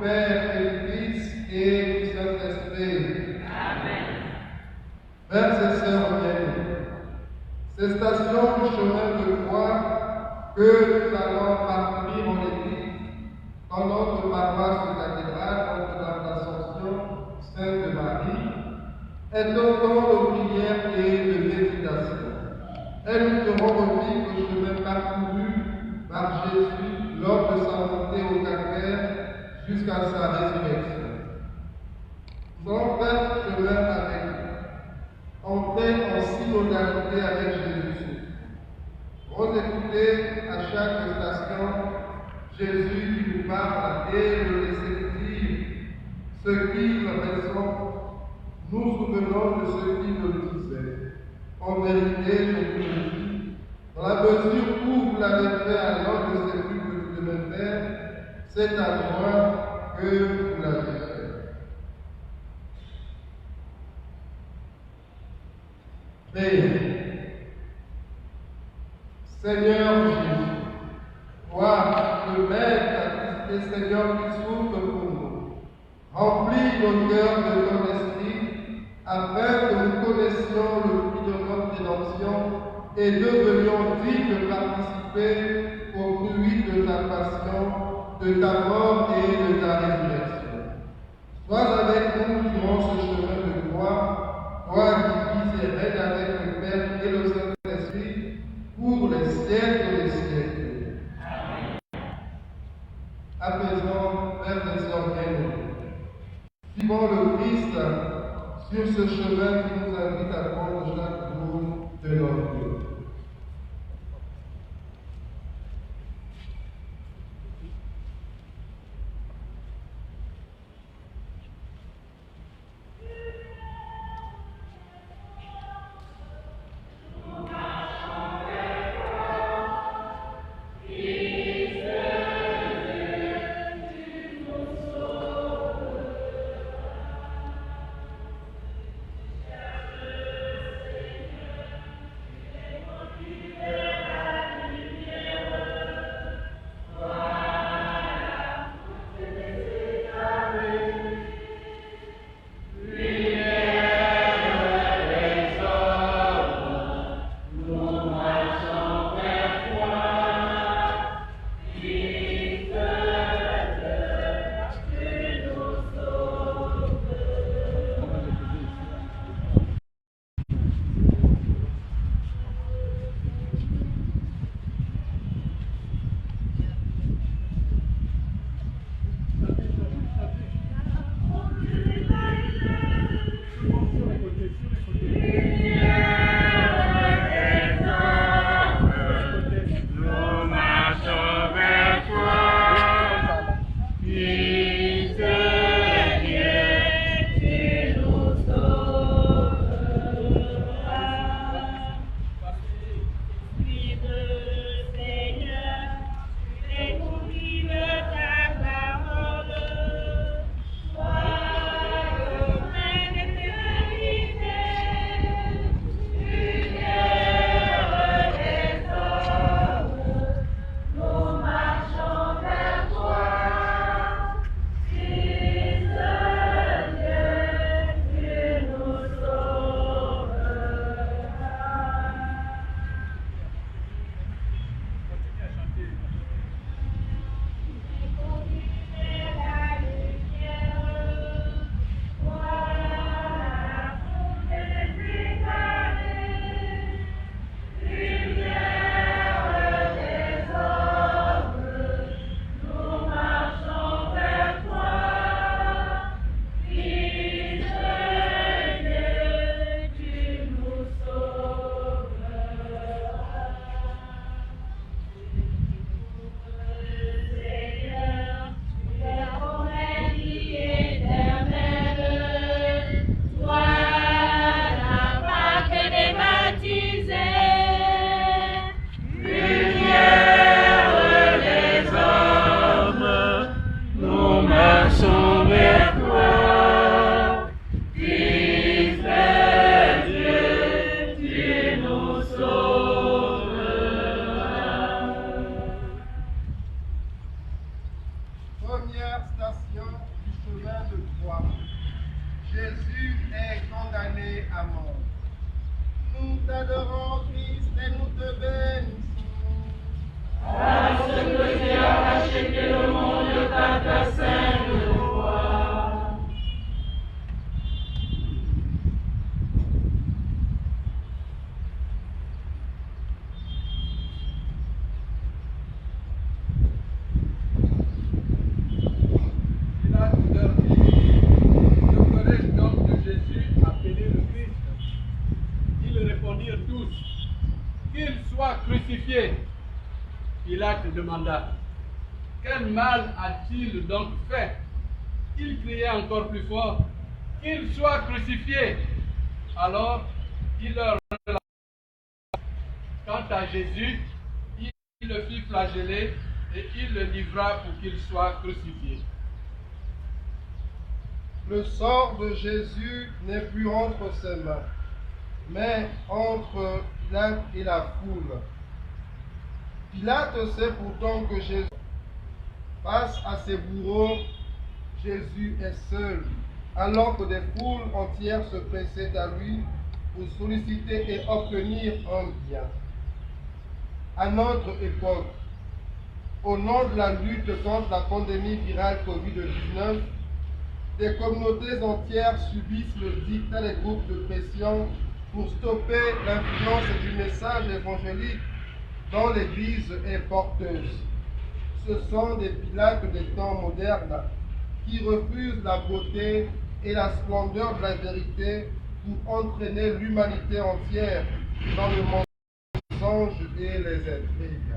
Père et du Fils et du Saint-Esprit. Amen. Frères et sœurs bien-aimés, ces stations du chemin de croix que nous allons parcourir en Église dans notre paroisse cathédrale Notre-Dame d'Assomption, Sainte de Marie, est un temps de prière et de méditation. Elles nous feront revivre le chemin parcouru par Jésus lors de sa montée au calvaire jusqu'à sa résurrection. Nous allons faire ce chemin avec lui, entrer en synodalité avec Jésus. On écouter à chaque station Jésus qui nous parle et le laisser dire ce qu'il ressent. Nous souvenons de ce qu'il nous disait. En vérité, je vous le dis, dans la mesure où vous l'avez fait à l'un de ces plus petits de mes frères, c'est à moi que vous l'avez fait. Priez. Seigneur Jésus, toi, le Maître et Seigneur qui souffre pour nous, remplis nos cœurs de ton esprit, afin que nous connaissions le prix de notre rédemption et devenions dignes de participer au fruit de ta passion, de ta mort et de ta résurrection. Sois avec nous durant ce chemin de croix, toi qui vis et règnes avec le Père et le Saint-Esprit, pour les siècles des siècles. Amen. À présent, frères et sœurs bien-aimés, suivons le Christ sur ce chemin qui nous invite à prendre chaque jour de notre vie. Première station, Jésus est condamné à mort. Nous t'adorons, Christ, et nous te bénissons. Parce que tu as racheté le monde par ta sainte foi. Crucifié. Pilate demanda, quel mal a-t-il donc fait? Il criait encore plus fort, qu'il soit crucifié. Alors il leur la... Quant à Jésus, il le fit flageller et il le livra pour qu'il soit crucifié. Le sort de Jésus n'est plus entre ses mains, mais entre Pilate et la foule. Pilate sait pourtant que Jésus, face à ses bourreaux, Jésus est seul, alors que des foules entières se pressaient à lui pour solliciter et obtenir un bien. À notre époque, au nom de la lutte contre la pandémie virale Covid-19, des communautés entières subissent le dictat des groupes de pression pour stopper l'influence du message évangélique dont l'Église est porteuse. Ce sont des Pilates des temps modernes qui refusent la beauté et la splendeur de la vérité pour entraîner l'humanité entière dans le mensonge et les intrigues.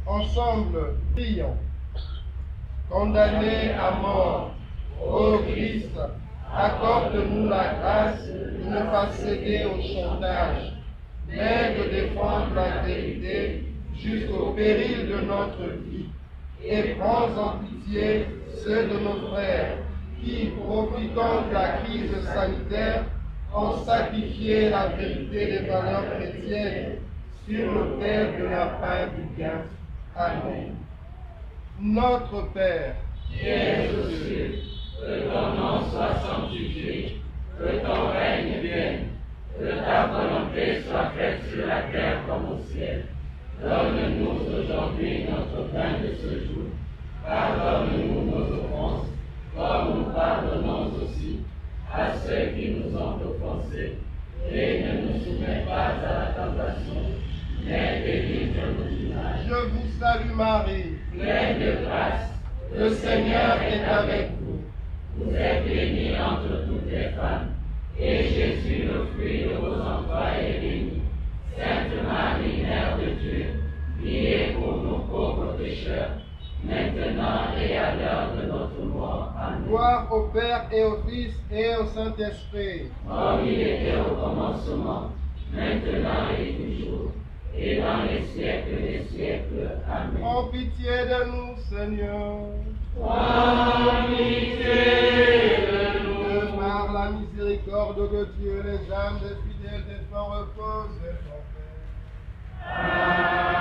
Ensemble, prions. Condamné à mort, ô Christ, accorde-nous la grâce de ne pas céder au chantage, mais de défendre la vérité jusqu'au péril de notre vie. Et prends en pitié ceux de nos frères qui, profitant de la crise sanitaire, ont sacrifié la vérité des valeurs chrétiennes sur l'autel de la fin du gain. Amen. Notre Père, qui es aux cieux, que ton nom soit sanctifié, que ton règne vienne, que ta volonté soit faite sur la terre comme au ciel. Donne-nous aujourd'hui notre pain de ce jour. Pardonne-nous nos offenses, comme nous pardonnons aussi à ceux qui nous ont offensés. Et ne nous soumets pas à la tentation, mais délivre-nous du mal. Je vous salue Marie, pleine de grâce, le Seigneur est avec vous. Vous êtes bénie entre toutes les femmes, et Jésus, le fruit de vos entrailles, est béni. Sainte Marie, Mère de Dieu, priez pour nous pauvres pécheurs, maintenant et à l'heure de notre mort. Amen. Gloire au Père et au Fils et au Saint-Esprit. Comme il était au commencement, maintenant et toujours, et dans les siècles des siècles. Amen. En pitié de nous, Seigneur. En pitié de nous. Que par la miséricorde de Dieu, les âmes des fidèles défunts reposent en paix. Amen.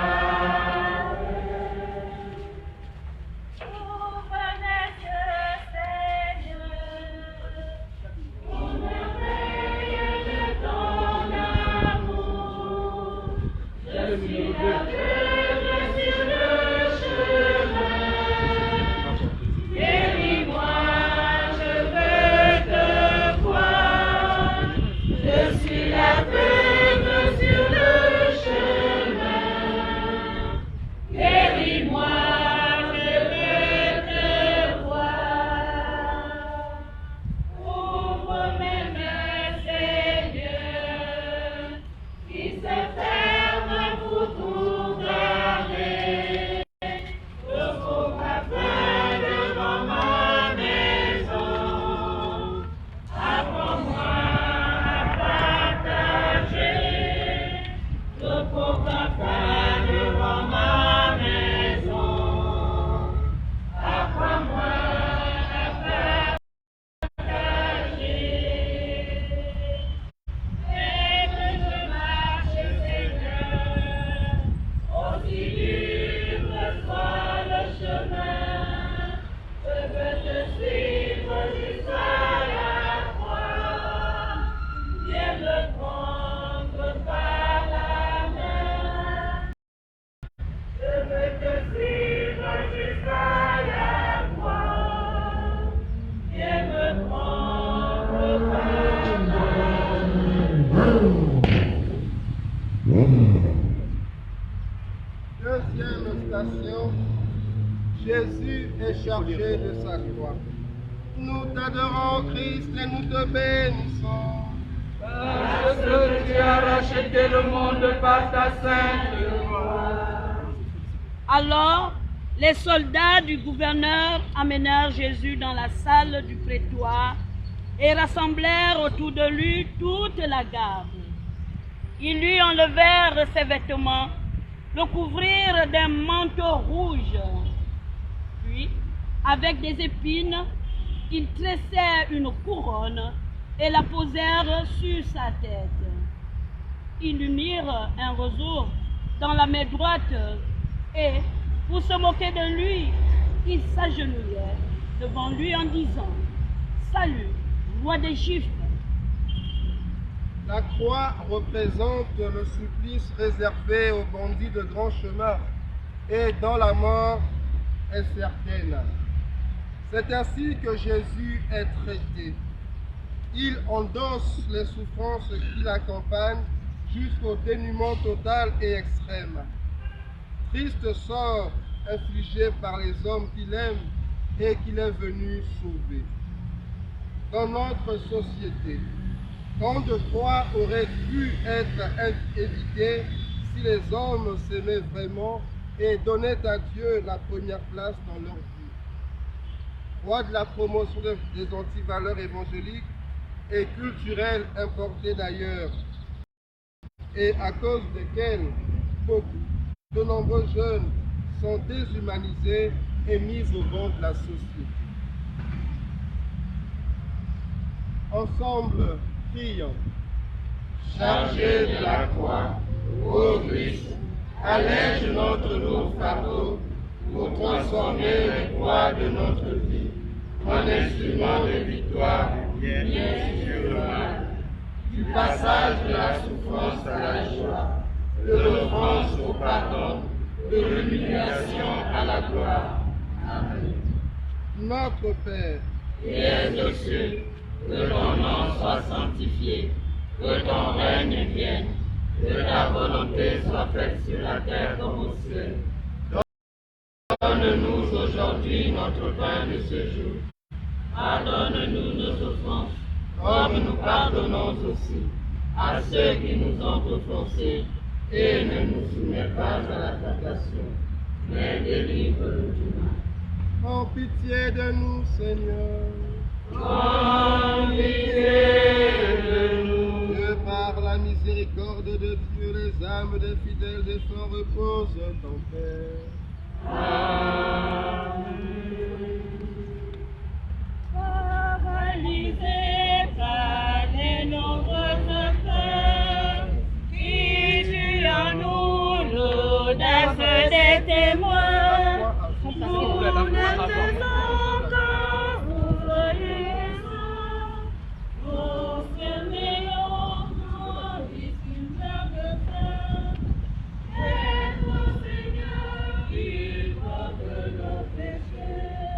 prédication, Jésus est chargé de sa croix. Nous t'adorons, Christ, et nous te bénissons. Parce que tu as racheté le monde par ta sainte croix. Alors, les soldats du gouverneur amenèrent Jésus dans la salle du prétoire et rassemblèrent autour de lui toute la garde. Ils lui enlevèrent ses vêtements, le couvrirent d'un manteau rouge. Puis, avec des épines, ils tressèrent une couronne et la posèrent sur sa tête. Ils lui mirent un roseau dans la main droite et, pour se moquer de lui, ils s'agenouillaient devant lui en disant « Salut, roi des Juifs !» La croix représente le supplice réservé aux bandits de grand chemin et dont la mort est certaine. C'est ainsi que Jésus est traité. Il endosse les souffrances qui l'accompagnent jusqu'au dénuement total et extrême. Triste sort infligé par les hommes qu'il aime et qu'il est venu sauver. Dans notre société, tant de croix auraient pu être évitées si les hommes s'aimaient vraiment et donnaient à Dieu la première place dans leur vie. Croix de la promotion des antivaleurs évangéliques et culturelles importées d'ailleurs, et à cause desquelles de nombreux jeunes sont déshumanisés et mis au banc de la société. Ensemble, prions. Chargé de la croix, ô Christ, allège notre lourd fardeau pour transformer les croix de notre vie en instrument de victoire bien sur le mal, du passage de la souffrance à la joie, de l'offense au pardon, de l'humiliation à la gloire. Amen. Notre Père, qui es aux cieux, que ton nom soit sanctifié, que ton règne vienne, que ta volonté soit faite sur la terre comme au ciel. Donne-nous aujourd'hui notre pain de ce jour. Pardonne-nous nos offenses, comme nous pardonnons aussi à ceux qui nous ont offensés, et ne nous soumets pas à la tentation, mais délivre-nous du mal. en pitié de nous, Seigneur. En pitié de nous. Que par la miséricorde de Dieu, les âmes des fidèles défunts reposent en paix. Paralysés par les nombreuses peurs, qui tue en nous l'audace des témoins, nous ne faisons qu'en ouvrir pour fermer en discussion de Seigneur, il porte nos péchés.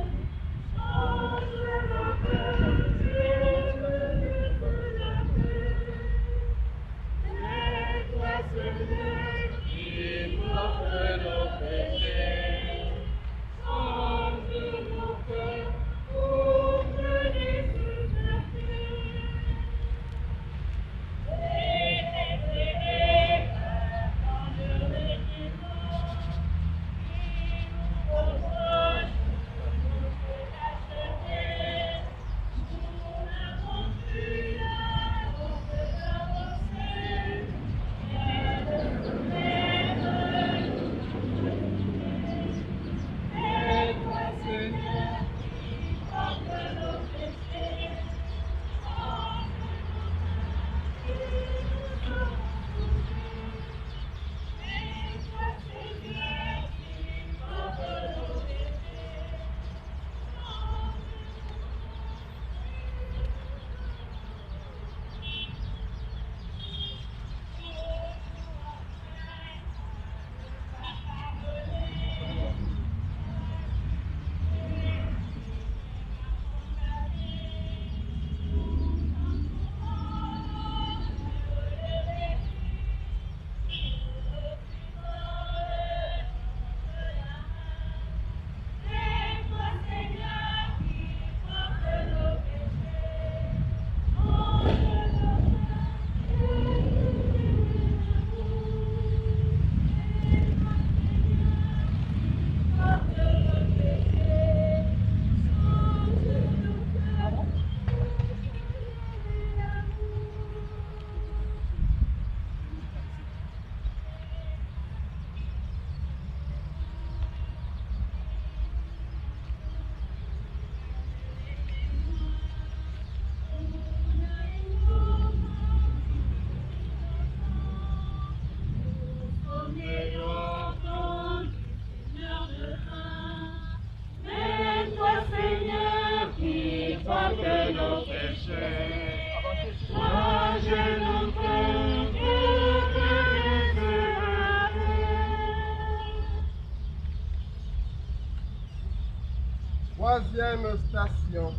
Troisième station.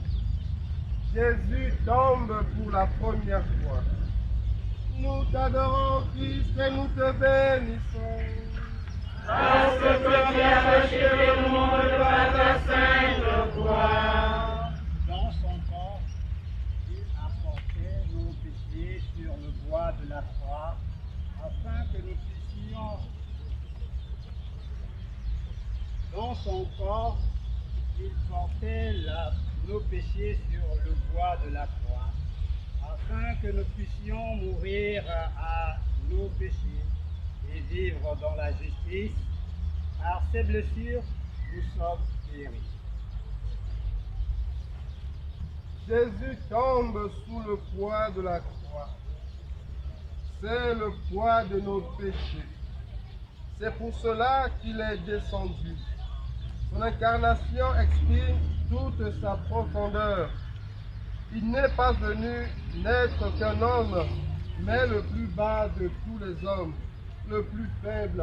Jésus tombe pour la première fois. Nous t'adorons, Christ, et nous te bénissons. Parce que tu as racheté le monde par ta sainte croix. Dans son corps, il a porté nos péchés sur le bois de la croix, afin que nous puissions. Dans son corps, il portait nos péchés sur le bois de la croix, afin que nous puissions mourir à nos péchés et vivre dans la justice. Par ses blessures, nous sommes guéris. Jésus tombe sous le poids de la croix. C'est le poids de nos péchés. C'est pour cela qu'il est descendu. Son incarnation exprime toute sa profondeur. Il n'est pas venu n'être qu'un homme, mais le plus bas de tous les hommes, le plus faible,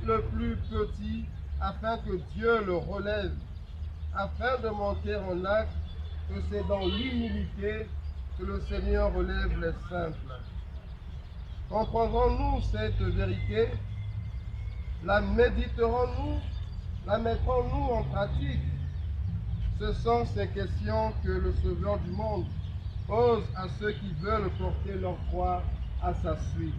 le plus petit, afin que Dieu le relève, afin de montrer en acte que c'est dans l'humilité que le Seigneur relève les simples. Comprendrons-nous cette vérité? La méditerons-nous? La mettrons-nous en pratique? Ce sont ces questions que le Sauveur du monde pose à ceux qui veulent porter leur croix à sa suite.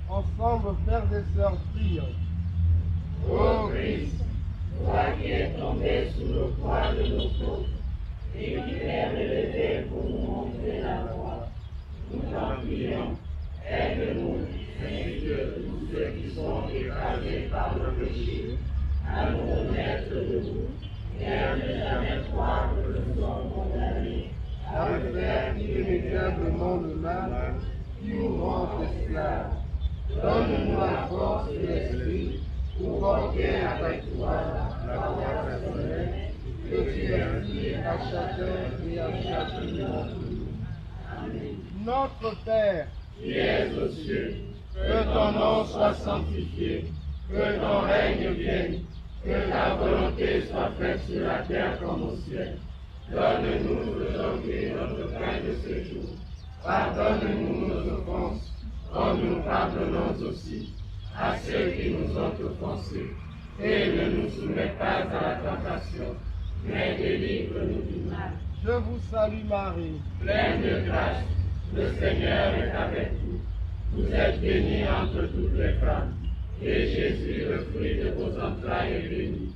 Ensemble, frères et sœurs, prions. Ô Christ, toi qui es tombé sous le poids de nos fautes et qui t'es relevé pour nous montrer la voie, nous t'en prions, aide-nous, ainsi que tous ceux qui sont écrasés par le péché, à nous remettre debout et à ne jamais croire que nous sommes condamnés À refaire irrémédiablement le mal qui nous rend esclaves. Donne-nous la force et l'esprit pour porter avec toi la croix personnelle que tu expliques à chacun et à chacune d'entre nous. Notre Père, qui es aux cieux, que ton nom soit sanctifié, que ton règne vienne, que ta volonté soit faite sur la terre comme au ciel. Donne-nous aujourd'hui notre pain de ce jour. Pardonne-nous nos offenses, comme nous pardonnons aussi à ceux qui nous ont offensés. Et ne nous soumets pas à la tentation, mais délivre-nous du mal. je vous salue Marie, Pleine de grâce, le Seigneur est avec vous. Vous êtes bénie entre toutes les femmes, et Jésus, le fruit de vos entrailles, est béni.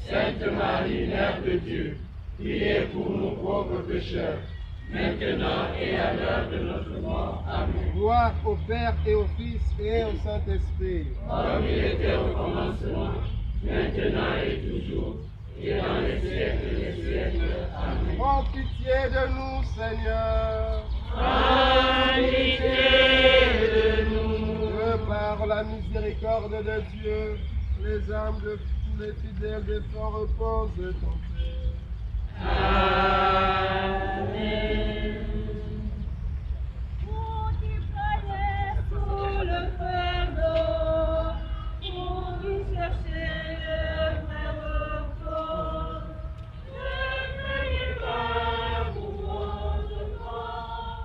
Sainte Marie, Mère de Dieu, priez pour nous pauvres pécheurs, maintenant et à l'heure de notre mort. Amen. gloire au Père et au Fils et au Saint-Esprit. Comme il était au commencement, maintenant et toujours, et dans les siècles des siècles. Amen. Prends pitié de nous, Seigneur. Pitié de nous. Que par la miséricorde de Dieu, les âmes de tous les fidèles défunts reposent en paix. Amen. Vous qui croyez sous le fardeau, vous qui cherchez le vrai repos, ne craignez pas pour vos enfants,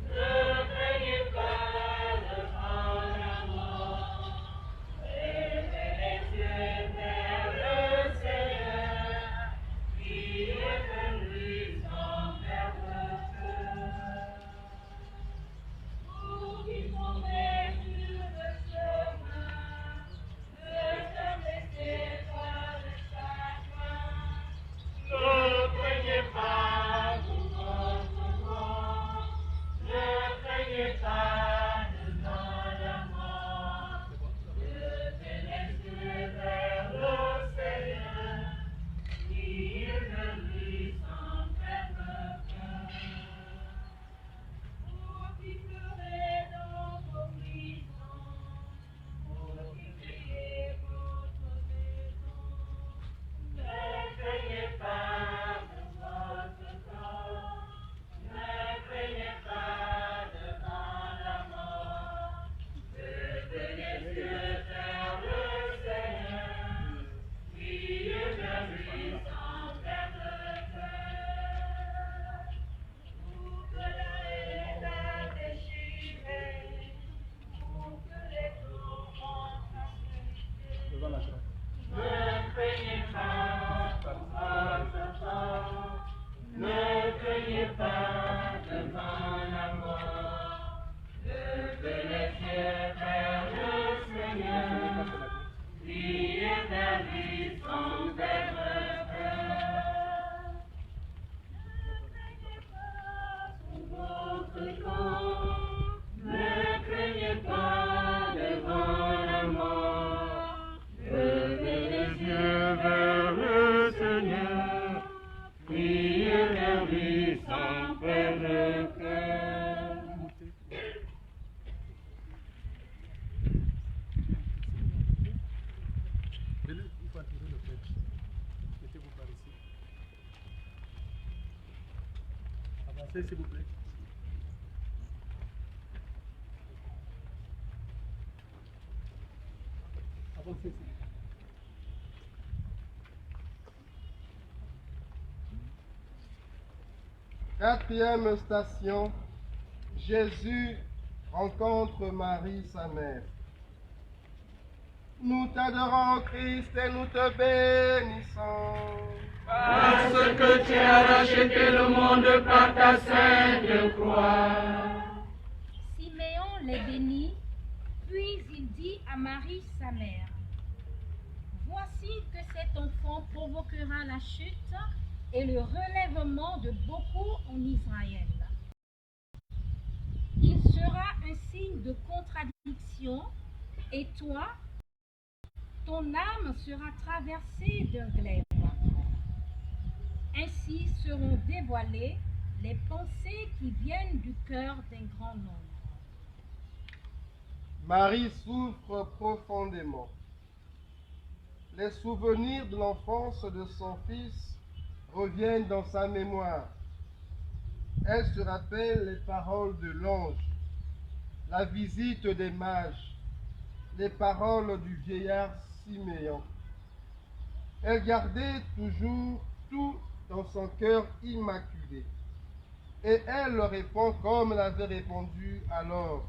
ne craignez pas devant la mort. Levez les yeux vers le Seigneur, qui est venu sans faire de vers le Seigneur, priez vers lui sans perdre le cœur. Il faut attirer le prêtre. Mettez-vous par ici. Avancez s'il vous plaît. Avancez. Quatrième station, Jésus rencontre Marie, sa mère. Nous t'adorons, Christ, et nous te bénissons. Parce que tu as racheté le monde par ta sainte croix. Siméon les bénit, puis il dit à Marie, sa mère, « Voici que cet enfant provoquera la chute et le relèvement de beaucoup en Israël. Il sera un signe de contradiction, et toi, ton âme sera traversée d'un glaive. Ainsi seront dévoilées les pensées qui viennent du cœur d'un grand nombre. » Marie souffre profondément. Les souvenirs de l'enfance de son fils reviennent dans sa mémoire. Elle se rappelle les paroles de l'ange, la visite des mages, les paroles du vieillard Siméon. Elle gardait toujours tout dans son cœur immaculé. Et elle leur répond comme elle avait répondu alors.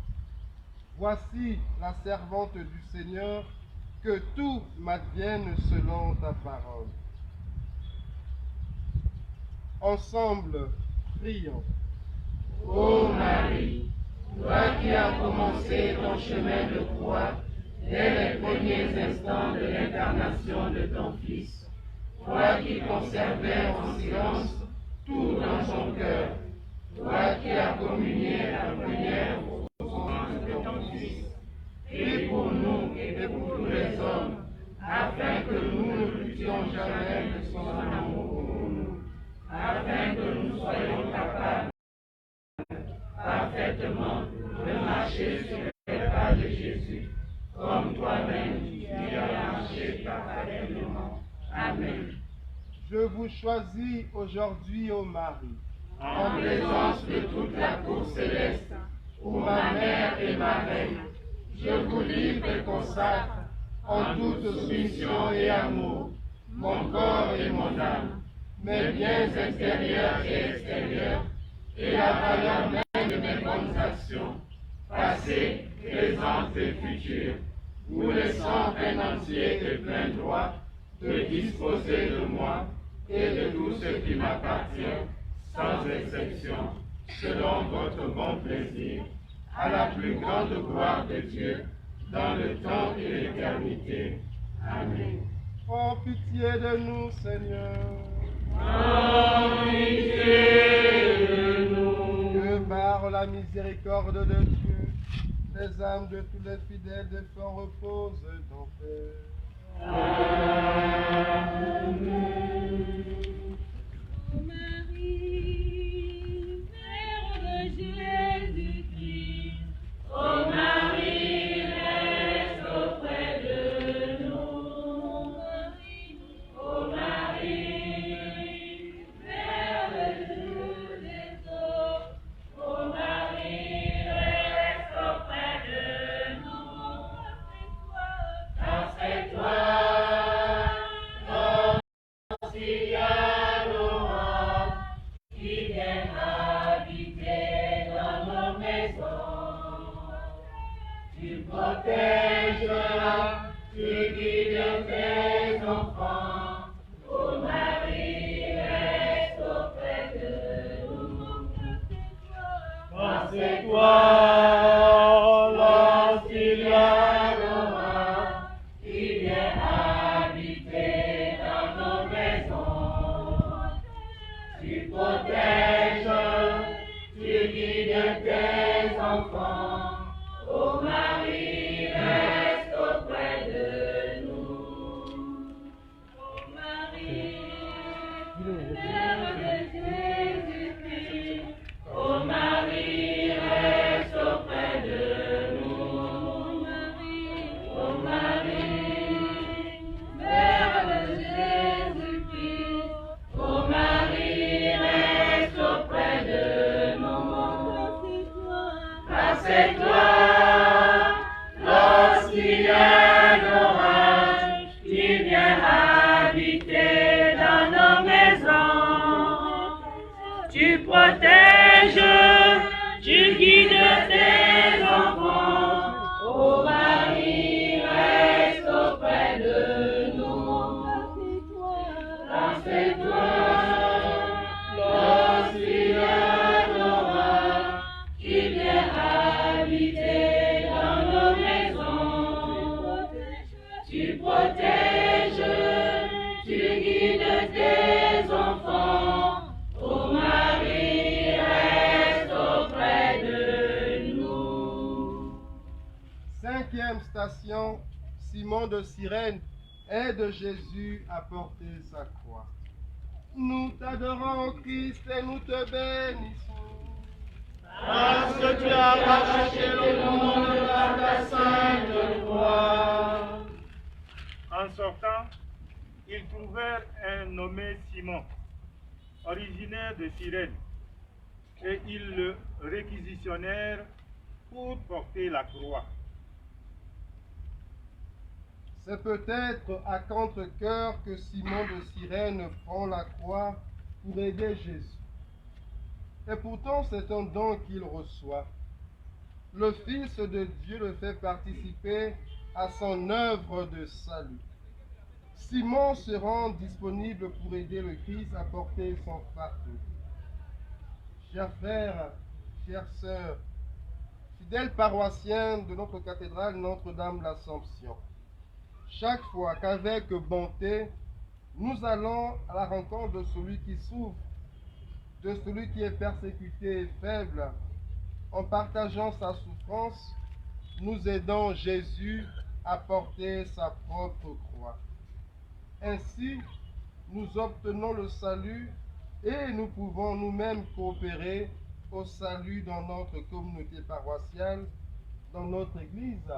Voici la servante du Seigneur, que tout m'advienne selon ta parole. Ensemble, prions. Ô Marie, toi qui as commencé ton chemin de croix dès les premiers instants de l'incarnation de ton Fils, toi qui conservais en silence tout dans ton cœur, toi qui as communié la première offrande de ton Fils, prie pour nous et pour tous les hommes, afin que nous ne doutions jamais de son amour pour nous, afin que nous soyons capables parfaitement de marcher sur les pas de Jésus, comme toi-même tu as marché parfaitement. Amen. Je vous choisis aujourd'hui, ô Marie, En présence de toute la cour céleste, où ma mère et ma reine, je vous livre et consacre, en toute soumission et amour, mon corps et mon âme, mes biens intérieurs et extérieurs, et la valeur même de mes bonnes actions, passées, présentes et futures, vous laissant plein entier et plein droit de disposer de moi et de tout ce qui m'appartient, sans exception, selon votre bon plaisir, à la plus grande gloire de Dieu, dans le temps et l'éternité. Amen. Oh, pitié de nous, Seigneur. En pitié de nous. Que par la miséricorde de Dieu, les âmes de tous les fidèles défunts reposent en paix. Amen. Marie, Mère de Jésus-Christ, Ô Marie, reste auprès de nous. Ô Marie, Mère de tous les hommes. Ô Marie, reste auprès de nous. Car c'est toi, auxiliaire au roi, qui viens habiter dans nos maisons. Tu protèges, tu guides tes enfants. Ô Marie, reste auprès de nous. Car c'est toi, l'auxiliaire au roi, qui vient habiter dans nos maisons. Tu protèges, tu guides tes enfants. Ô Marie, reste auprès de nous. protèges, tu guides tes enfants. Ô Marie, reste auprès de nous. Rassure-toi, l'Ancien qui vient habiter dans nos maisons. Tu protèges, tu guides tes enfants. Ô Marie, reste auprès de nous. Cinquième station, Simon de Cyrène aide Jésus à porter sa croix. Nous t'adorons, Christ, et nous te bénissons. Parce que tu as racheté le monde par ta sainte croix. En sortant, ils trouvèrent un nommé Simon, originaire de Cyrène, et ils le réquisitionnèrent pour porter la croix. C'est peut-être à contre-cœur que Simon de Cyrène prend la croix pour aider Jésus. Et pourtant, c'est un don qu'il reçoit. Le Fils de Dieu le fait participer à son œuvre de salut. Simon se rend disponible pour aider le Christ à porter son fardeau. Chers frères, chères sœurs, fidèles paroissiens de notre cathédrale Notre-Dame l'Assomption, chaque fois qu'avec bonté, nous allons à la rencontre de celui qui souffre, de celui qui est persécuté et faible, en partageant sa souffrance, nous aidons Jésus à porter sa propre croix. Ainsi, nous obtenons le salut et nous pouvons nous-mêmes coopérer au salut dans notre communauté paroissiale, dans notre Église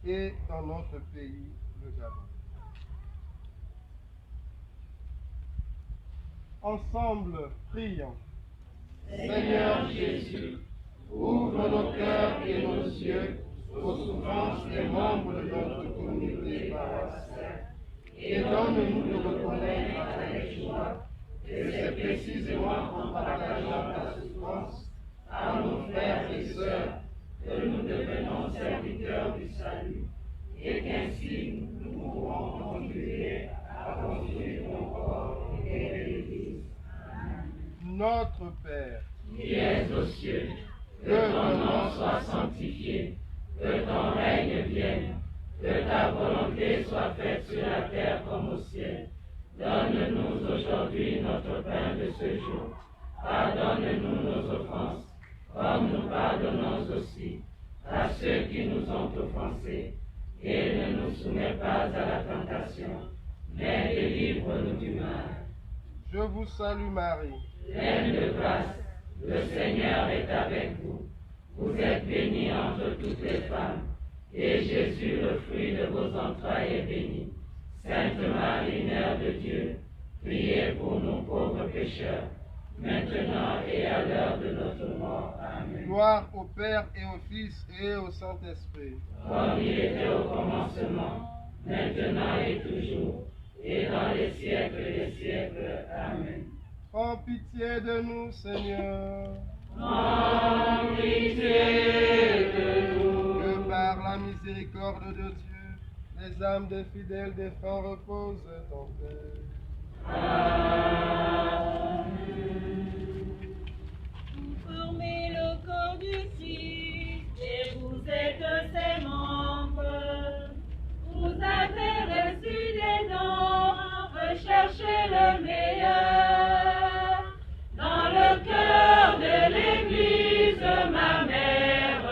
et dans notre pays, le Gabon. Ensemble, prions. Seigneur Jésus, ouvre nos cœurs et nos yeux aux souffrances des membres de notre communauté paroissiale et donne-nous de reconnaître avec joie que c'est précisément en partageant ta souffrance à nos frères et sœurs que nous devenons serviteurs du salut et qu'ainsi nous pourrons contribuer à construire ton corps et l'Église. Notre Père, qui es aux cieux, que ton nom soit sanctifié, que ton règne vienne, que ta volonté soit faite sur la terre comme au ciel. Donne-nous aujourd'hui notre pain de ce jour. Pardonne-nous nos offenses, comme nous pardonnons aussi à ceux qui nous ont offensés. Et ne nous soumets pas à la tentation, mais délivre-nous du mal. je vous salue Marie, Pleine de grâce, le Seigneur est avec vous. Vous êtes bénie entre toutes les femmes, et Jésus, le fruit de vos entrailles, est béni. Sainte Marie, Mère de Dieu, priez pour nous pauvres pécheurs, maintenant et à l'heure de notre mort. Amen. gloire au Père et au Fils et au Saint-Esprit. Comme il était au commencement, maintenant et toujours, et dans les siècles des siècles. Amen. Prends pitié de nous, Seigneur. En pitié de nous. Que par la miséricorde de Dieu, les âmes des fidèles défunts reposent en paix. Vous formez le corps du Christ et vous êtes ses membres. Vous avez reçu des dons, recherchez le meilleur. Dans le cœur de l'Église, ma mère,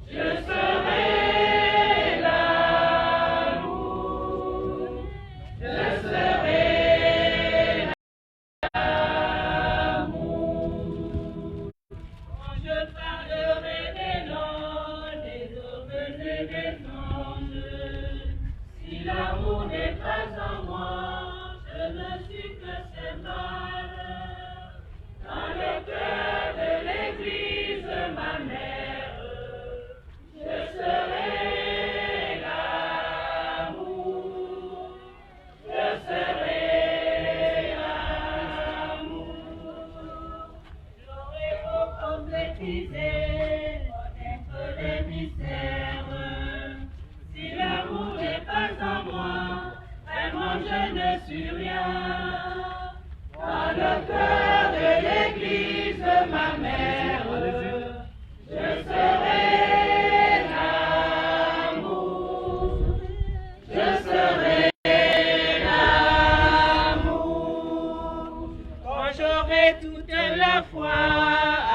je serai l'amour. Je serai la foi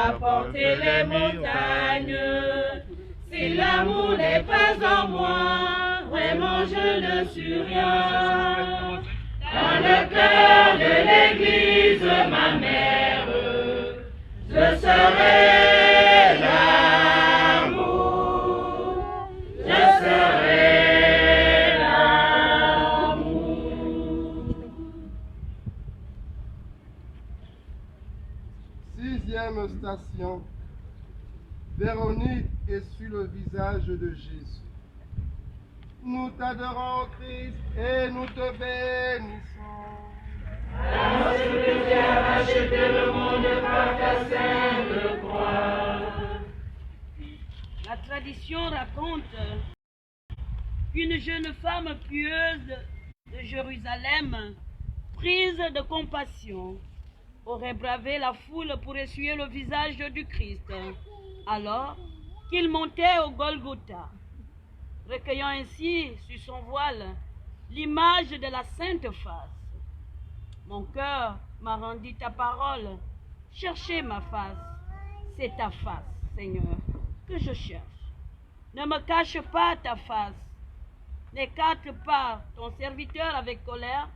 à porter les montagnes. Si l'amour n'est pas en moi, vraiment je ne suis rien. Dans le cœur de l'église, ma mère, je serai l'amour, je serai l'amour. 6e station. Véronique essuie le visage de Jésus. Nous t'adorons, Christ, et nous te bénissons. Parce que tu as racheté le monde par ta sainte croix. La tradition raconte qu'une jeune femme pieuse de Jérusalem, prise de compassion, aurait bravé la foule pour essuyer le visage du Christ, alors qu'il montait au Golgotha, recueillant ainsi sur son voile l'image de la sainte face. Mon cœur m'a rendu ta parole, cherchez ma face, c'est ta face, Seigneur, que je cherche. Ne me cache pas ta face, n'écarte pas ton serviteur avec colère,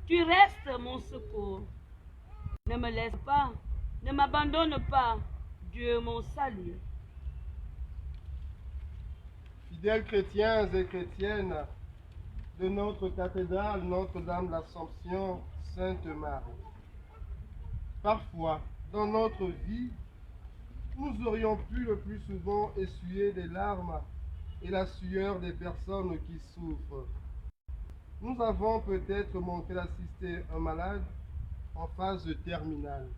tu restes mon secours. Ne me laisse pas, ne m'abandonne pas, Dieu mon salut. Fidèles chrétiens et chrétiennes de notre cathédrale Notre-Dame de l'Assomption, Sainte Marie, parfois dans notre vie, nous aurions pu le plus souvent essuyer des larmes et la sueur des personnes qui souffrent. Nous avons peut-être manqué d'assister un malade en phase terminale.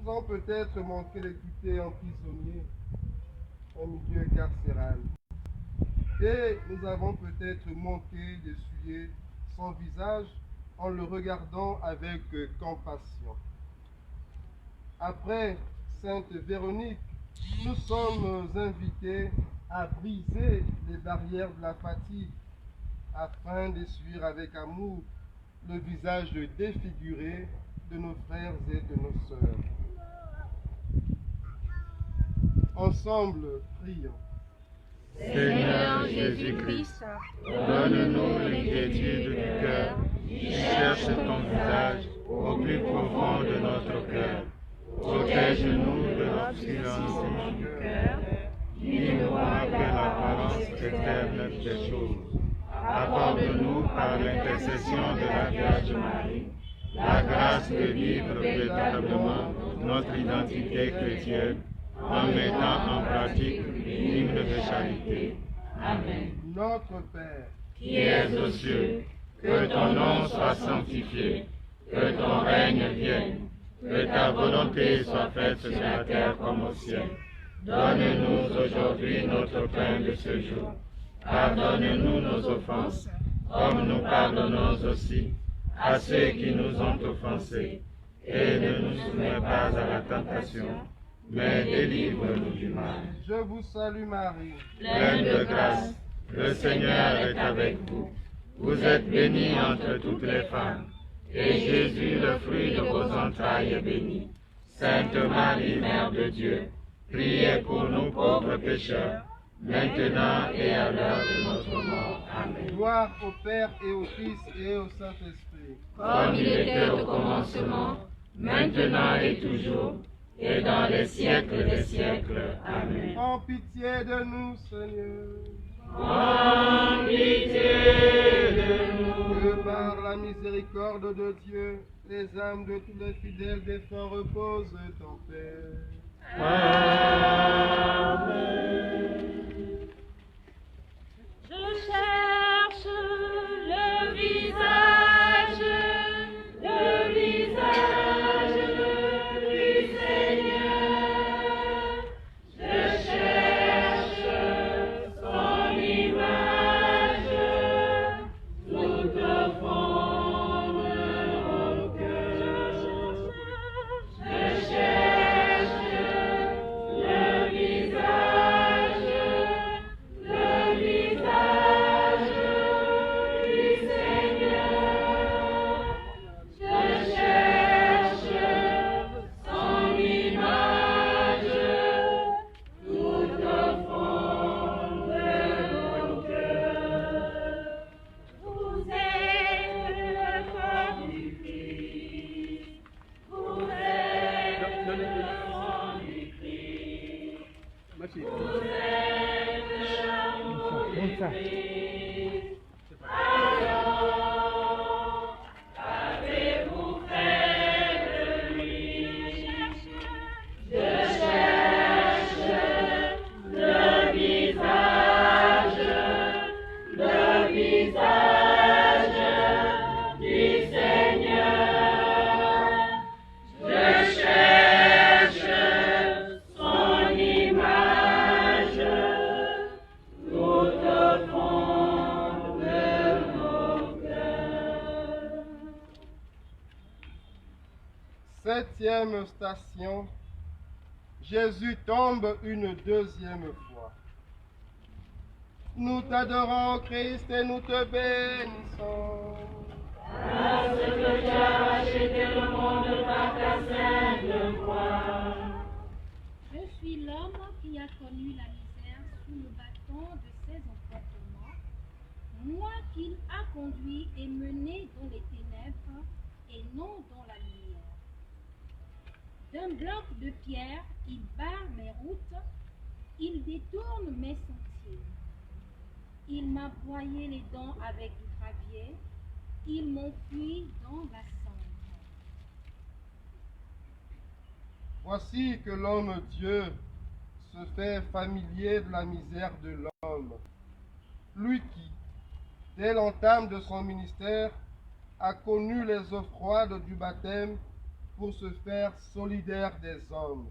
Nous avons peut-être manqué d'écouter un prisonnier en milieu carcéral. Et nous avons peut-être manqué d'essuyer son visage en le regardant avec compassion. Après Sainte Véronique, nous sommes invités à briser les barrières de la fatigue afin d'essuyer avec amour le visage défiguré de nos frères et de nos sœurs. Ensemble, prions. Seigneur Jésus-Christ, donne-nous l'inquiétude du cœur qui cherche ton visage au plus profond de notre cœur. Protège-nous de l'obscurantisme du cœur qui ne voit que l'apparence externe des choses. Accorde-nous par l'intercession de la Vierge Marie la grâce de vivre véritablement notre identité chrétienne en mettant en pratique l'hymne de charité. Amen. Notre Père, Qui es aux cieux, que ton nom soit sanctifié, que ton règne vienne, que ta volonté soit faite sur la terre comme au ciel. Donne-nous aujourd'hui notre pain de ce jour. Pardonne-nous nos offenses, comme nous pardonnons aussi à ceux qui nous ont offensés. Et ne nous soumets pas à la tentation, mais délivre-nous du mal. je vous salue Marie, Pleine de grâce, le Seigneur est avec vous. Vous êtes bénie entre toutes les femmes, et Jésus, le fruit de vos entrailles, est béni. Sainte Marie, Mère de Dieu, priez pour nous pauvres pécheurs, maintenant et à l'heure de notre mort. Amen. gloire au Père et au Fils et au Saint-Esprit. Comme il était au commencement, maintenant et toujours, et dans les siècles des siècles. Amen. En pitié de nous, Seigneur, En pitié de nous. que par la miséricorde de Dieu, les âmes de tous les fidèles défunts reposent en paix. Amen. Je cherche le visage du Seigneur. Je cherche son image tout au fond de mon cœur. Je cherche le visage Septième station, Jésus tombe une deuxième fois. Nous t'adorons, Christ, et nous te bénissons. Parce que tu as racheté le monde par ta sainte croix. Je suis l'homme qui a connu la misère sous le bâton de ses emportements, moi qu'il a conduit et mené dans les ténèbres et non dans la lumière. D'un bloc de pierre, il barre mes routes, il détourne mes sentiers. Il m'a broyé les dents avec du gravier, il m'enfuit dans la cendre. Voici que l'homme-dieu se fait familier de la misère de l'homme. Lui qui, dès l'entame de son ministère, a connu les eaux froides du baptême pour se faire solidaire des hommes.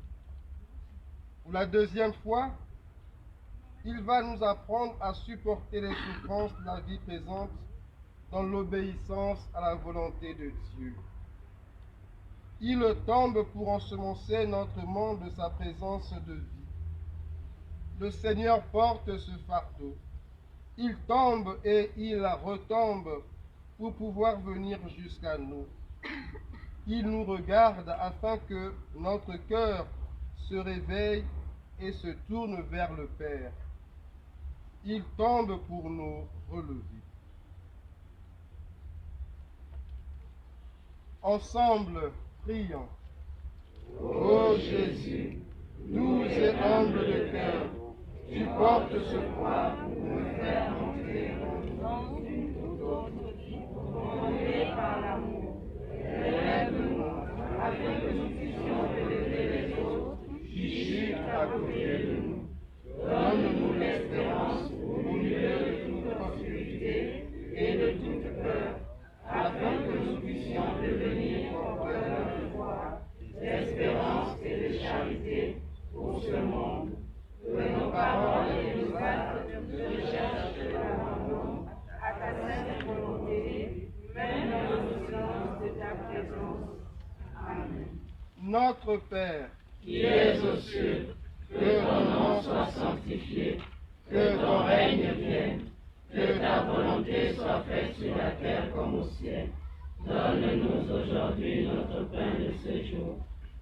Pour la deuxième fois, il va nous apprendre à supporter les souffrances de la vie présente dans l'obéissance à la volonté de Dieu. Il tombe pour ensemencer notre monde de sa présence de vie. Le Seigneur porte ce fardeau. Il tombe et il retombe pour pouvoir venir jusqu'à nous. Il nous regarde afin que notre cœur se réveille et se tourne vers le Père. Il tombe pour nous relever. Ensemble, prions. Ô Jésus, doux et humble de cœur, tu portes ce poids pour me faire entrer dans une toute autre vie, conduite par l'amour. Élève-nous afin que nous puissions élever les autres qui chutent à côté de nous. Donne-nous l'espérance au milieu de toute obscurité et de toute peur, afin que nous puissions devenir porteurs de foi, d'espérance et de charité pour ce monde. Que nos paroles et nos actes recherchent l'abandon à ta sainte volonté, même dans le silence de ta présence. Amen. Notre Père, Qui es aux cieux, que ton nom soit sanctifié, que ton règne vienne, que ta volonté soit faite sur la terre comme au ciel. Donne-nous aujourd'hui notre pain de ce jour.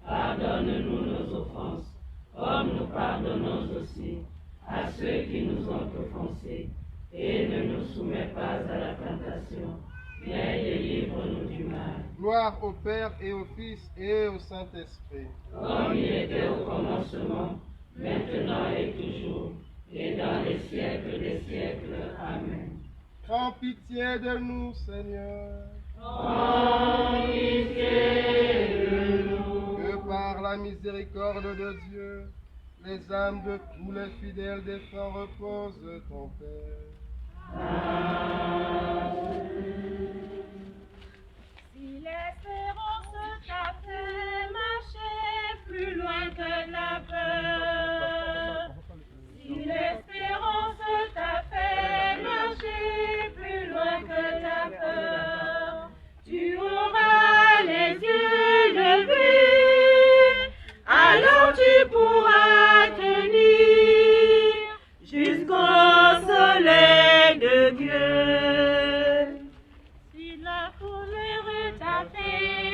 Pardonne-nous nos offenses, comme nous pardonnons aussi à ceux qui nous ont offensés. Et ne nous soumets pas à la tentation, mais délivre-nous du mal. gloire au Père et au Fils et au Saint-Esprit. Comme il était au commencement, maintenant et toujours, et dans les siècles des siècles. Amen. Prends pitié de nous, Seigneur. Prends pitié de nous. Que par la miséricorde de Dieu, les âmes de tous les fidèles défunts reposent en paix. Si l'espérance t'a fait marcher plus loin que la peur, si l'espérance t'a fait marcher plus loin que la peur, tu auras les yeux levés, alors tu pourras tenir jusqu'au soleil de Dieu. Si la colère t'a fait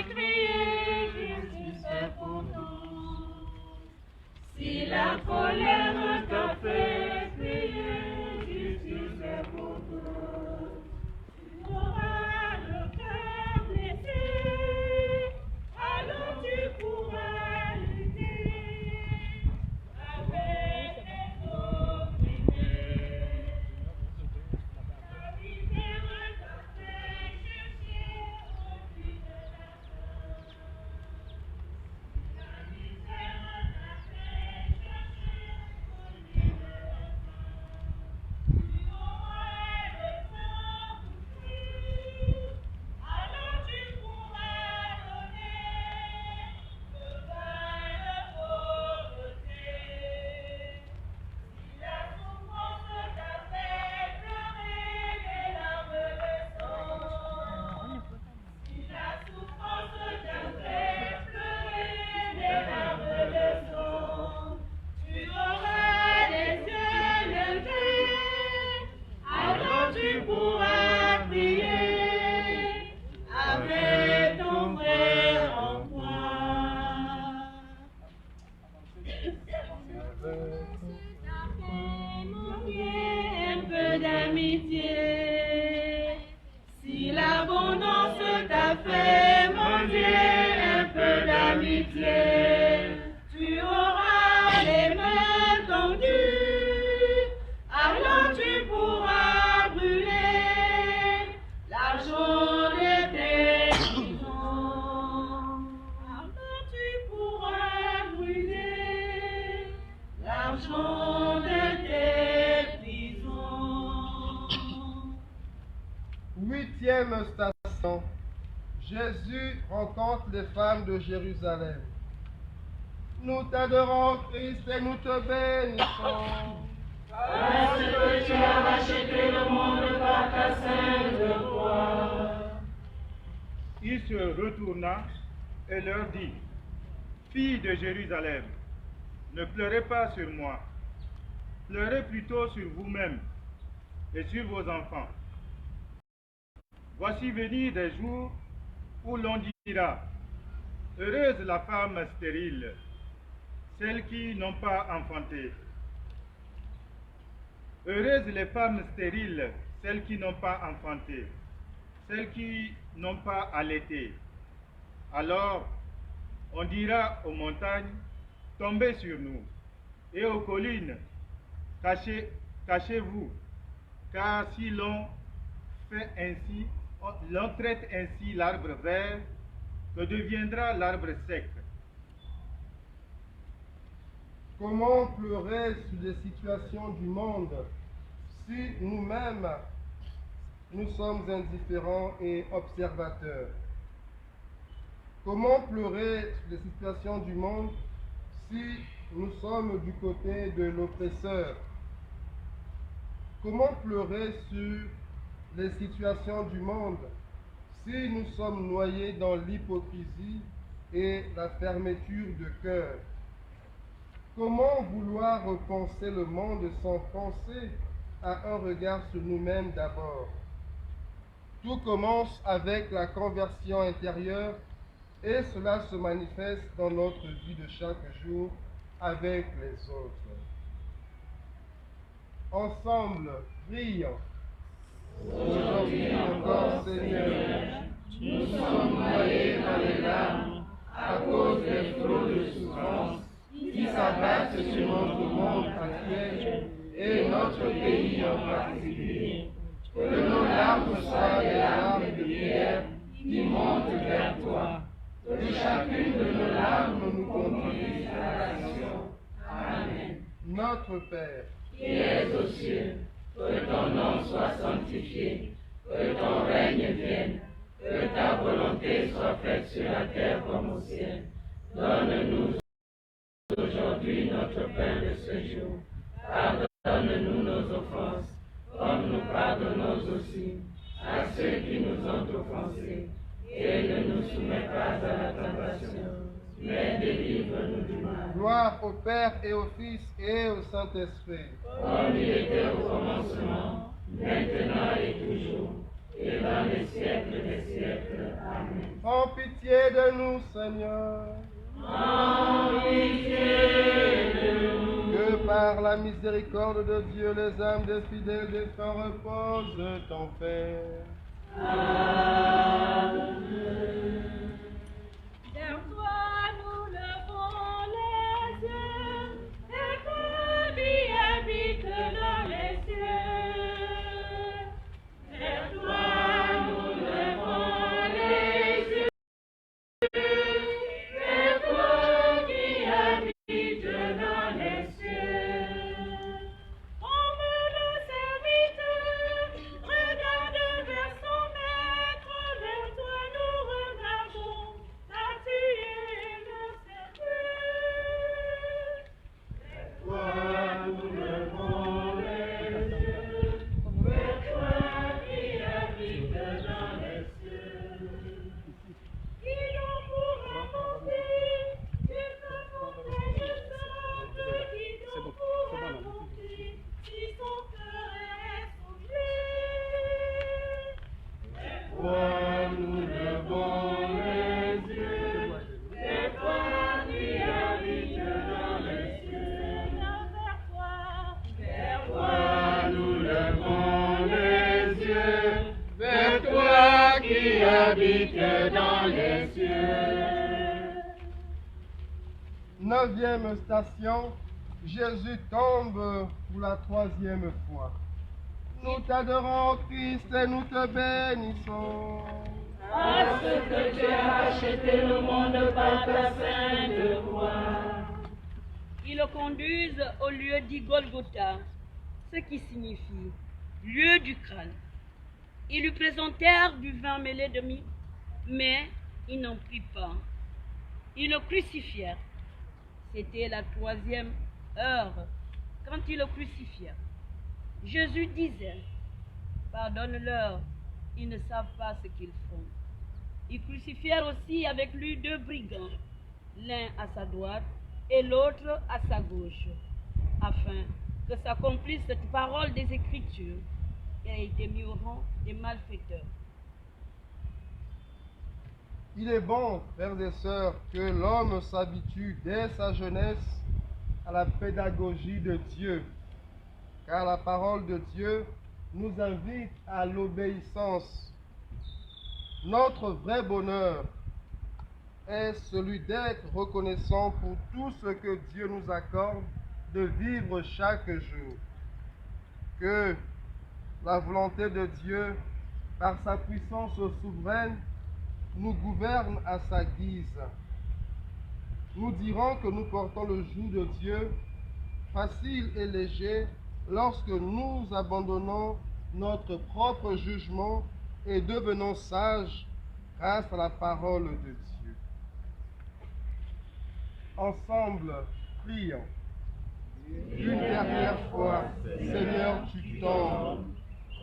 solitaire. Tu auras les mains tendues, alors tu pourras brûler l'argent de tes prisons. Alors tu pourras brûler l'argent de tes prisons. 8e station. Jésus rencontre les femmes de Jérusalem. Nous t'adorons, Christ, et nous te bénissons. Parce que tu as racheté le monde par ta sainte croix. Il se retourna et leur dit, filles de Jérusalem, ne pleurez pas sur moi, pleurez plutôt sur vous-même et sur vos enfants. Voici venir des jours où l'on dira, heureuse la femme stérile, celles qui n'ont pas enfanté. Heureuses les femmes stériles, celles qui n'ont pas enfanté, celles qui n'ont pas allaité. Alors, on dira aux montagnes, tombez sur nous, et aux collines, cachez-vous, car si l'on fait ainsi, l'on traite ainsi l'arbre vert, que deviendra l'arbre sec? Comment pleurer sur les situations du monde si nous-mêmes, nous sommes indifférents et observateurs? Comment pleurer sur les situations du monde si nous sommes du côté de l'oppresseur? Comment pleurer sur les situations du monde si nous sommes noyés dans l'hypocrisie et la fermeture de cœur? Comment vouloir repenser le monde sans penser à un regard sur nous-mêmes d'abord? Tout commence avec la conversion intérieure et cela se manifeste dans notre vie de chaque jour avec les autres. Ensemble, prions. Aujourd'hui encore, Seigneur, nous sommes noyés dans les larmes à cause des flots de souffrance qui s'abattent sur notre monde actuel et notre pays en particulier. Que nos larmes soient des larmes de prière qui montent vers toi. Que chacune de nos larmes nous conduise à l'action. Amen. Notre Père, qui es aux cieux, que ton nom soit sanctifié, que ton règne vienne, que ta volonté soit faite sur la terre comme au ciel. Donne-nous aujourd'hui notre pain de ce jour. Pardonne-nous nos offenses, comme nous pardonnons aussi à ceux qui nous ont offensés. Et ne nous soumets pas à la tentation, mais délivre-nous du mal. gloire au Père et au Fils et au Saint-Esprit. Comme il était au commencement, maintenant et toujours, et dans les siècles des siècles. Amen. Prends pitié de nous, Seigneur. En pitié de nous. Que par la miséricorde de Dieu, les âmes des fidèles défunts reposent en paix. Amen. Vers toi nous levons les yeux, et toi qui habites dans les cieux. Vers toi nous levons les yeux, vers toi qui habites dans les cieux. Comme le serviteur regarde vers son maître, vers toi nous regardons, car tu es le Seigneur. Vers toi nous levons les yeux, vers toi qui habites dans les cieux. Qui donc pourra monter jusqu'à montagne sainte, qui donc pourra monter si son cœur est souillé? Vers toi nous levons les yeux, vers toi qui habites dans les cieux. Vers toi nous levons les yeux, vers toi qui habites dans les cieux. 9e station, Jésus tombe pour la 3e fois. Nous t'adorons, Christ, et nous te bénissons. Parce que tu as racheté le monde par ta sainte croix. Ils le conduisent au lieu dit Golgotha, ce qui signifie lieu du crâne. Ils lui présentèrent du vin mêlé de myrrhe, mais il n'en prit pas. Ils le crucifièrent. C'était la 3e heure quand ils le crucifièrent. Jésus disait, « Pardonne-leur, ils ne savent pas ce qu'ils font. » Ils crucifièrent aussi avec lui 2 brigands, l'un à sa droite et l'autre à sa gauche, afin que s'accomplisse cette parole des Écritures qui a été mis au rang des malfaiteurs. Il est bon, frères et sœurs, que l'homme s'habitue dès sa jeunesse à la pédagogie de Dieu, car la parole de Dieu nous invite à l'obéissance. Notre vrai bonheur est celui d'être reconnaissant pour tout ce que Dieu nous accorde de vivre chaque jour. Que la volonté de Dieu, par sa puissance souveraine, nous gouverne à sa guise. Nous dirons que nous portons le joug de Dieu, facile et léger, lorsque nous abandonnons notre propre jugement et devenons sages grâce à la parole de Dieu. Ensemble, prions. Une dernière fois, Seigneur, tu tombes.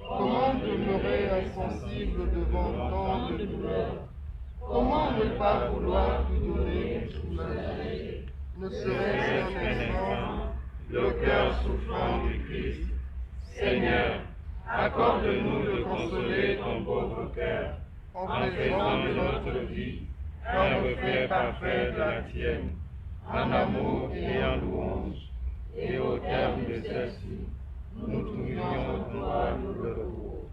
Comment demeurer insensible devant tant de douleurs? Comment ne pas vouloir te donner pour soulager? Ne serait-ce qu'un instant, le cœur souffrant du Christ. Seigneur, accorde-nous de consoler ton pauvre cœur, en faisant de notre vie un reflet parfait de la tienne, en amour et en louange, et au terme de celle-ci, nous trouvions toi le repos.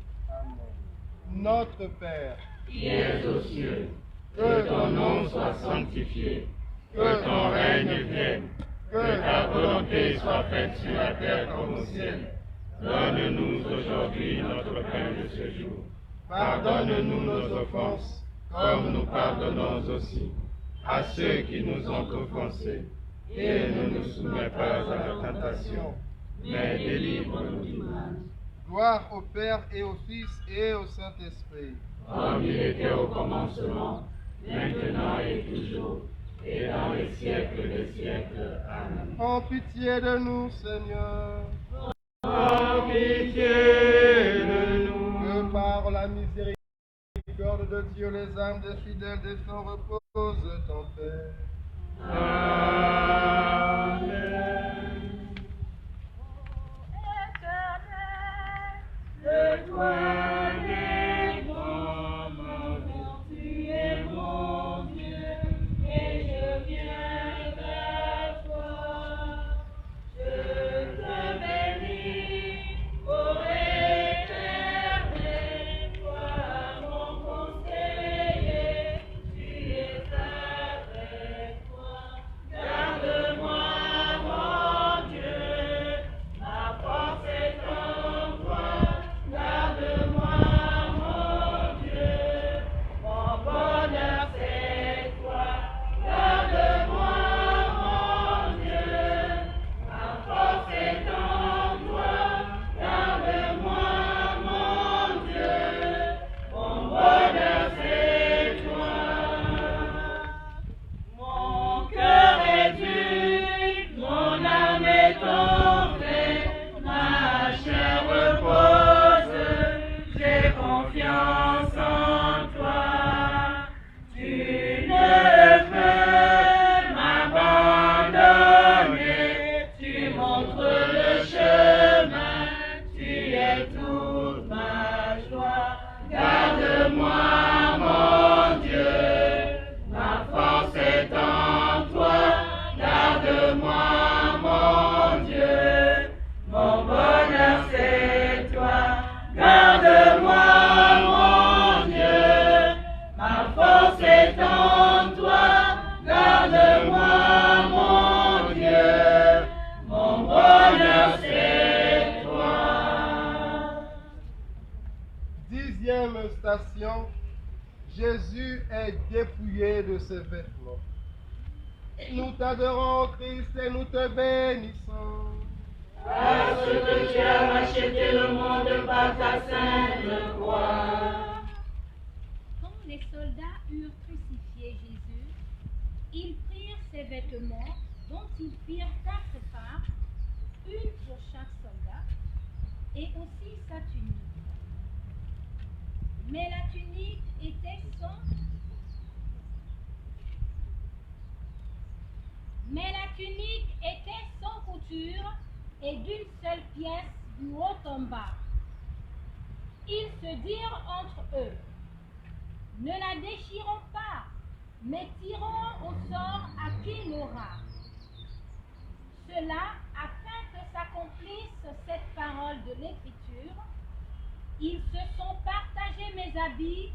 Notre Père, qui es aux cieux, que ton nom soit sanctifié, que ton règne vienne, que ta volonté soit faite sur la terre comme au ciel. Donne-nous aujourd'hui notre pain de ce jour. Pardonne-nous nos offenses, comme nous pardonnons aussi à ceux qui nous ont offensés. Et ne nous soumets pas à la tentation, mais délivre-nous du mal. gloire au Père et au Fils et au Saint-Esprit. Comme il était au commencement, maintenant et toujours, et dans les siècles des siècles. Amen. En pitié de nous, Seigneur. En pitié de nous. Que par la miséricorde de Dieu, les âmes des fidèles défunts reposent en paix. Amen. De toi dépend ma vertu et mon Dieu, et je viens vers toi. Je te bénis, ô Éternel, toi mon conseiller, tu es avec moi. est dépouillé de ses vêtements. Nous t'adorons, Christ, et nous te bénissons. Parce que tu as racheté le monde par ta sainte croix. Quand les soldats eurent crucifié Jésus, ils prirent ses vêtements, dont ils firent 4 parts, une pour chaque soldat, et aussi sa tunique. Mais la tunique était sans couture et d'une seule pièce du haut en bas. Ils se dirent entre eux: ne la déchirons pas, mais tirons au sort à qui l'aura. Cela afin que s'accomplisse cette parole de l'Écriture. Ils se sont partagés mes habits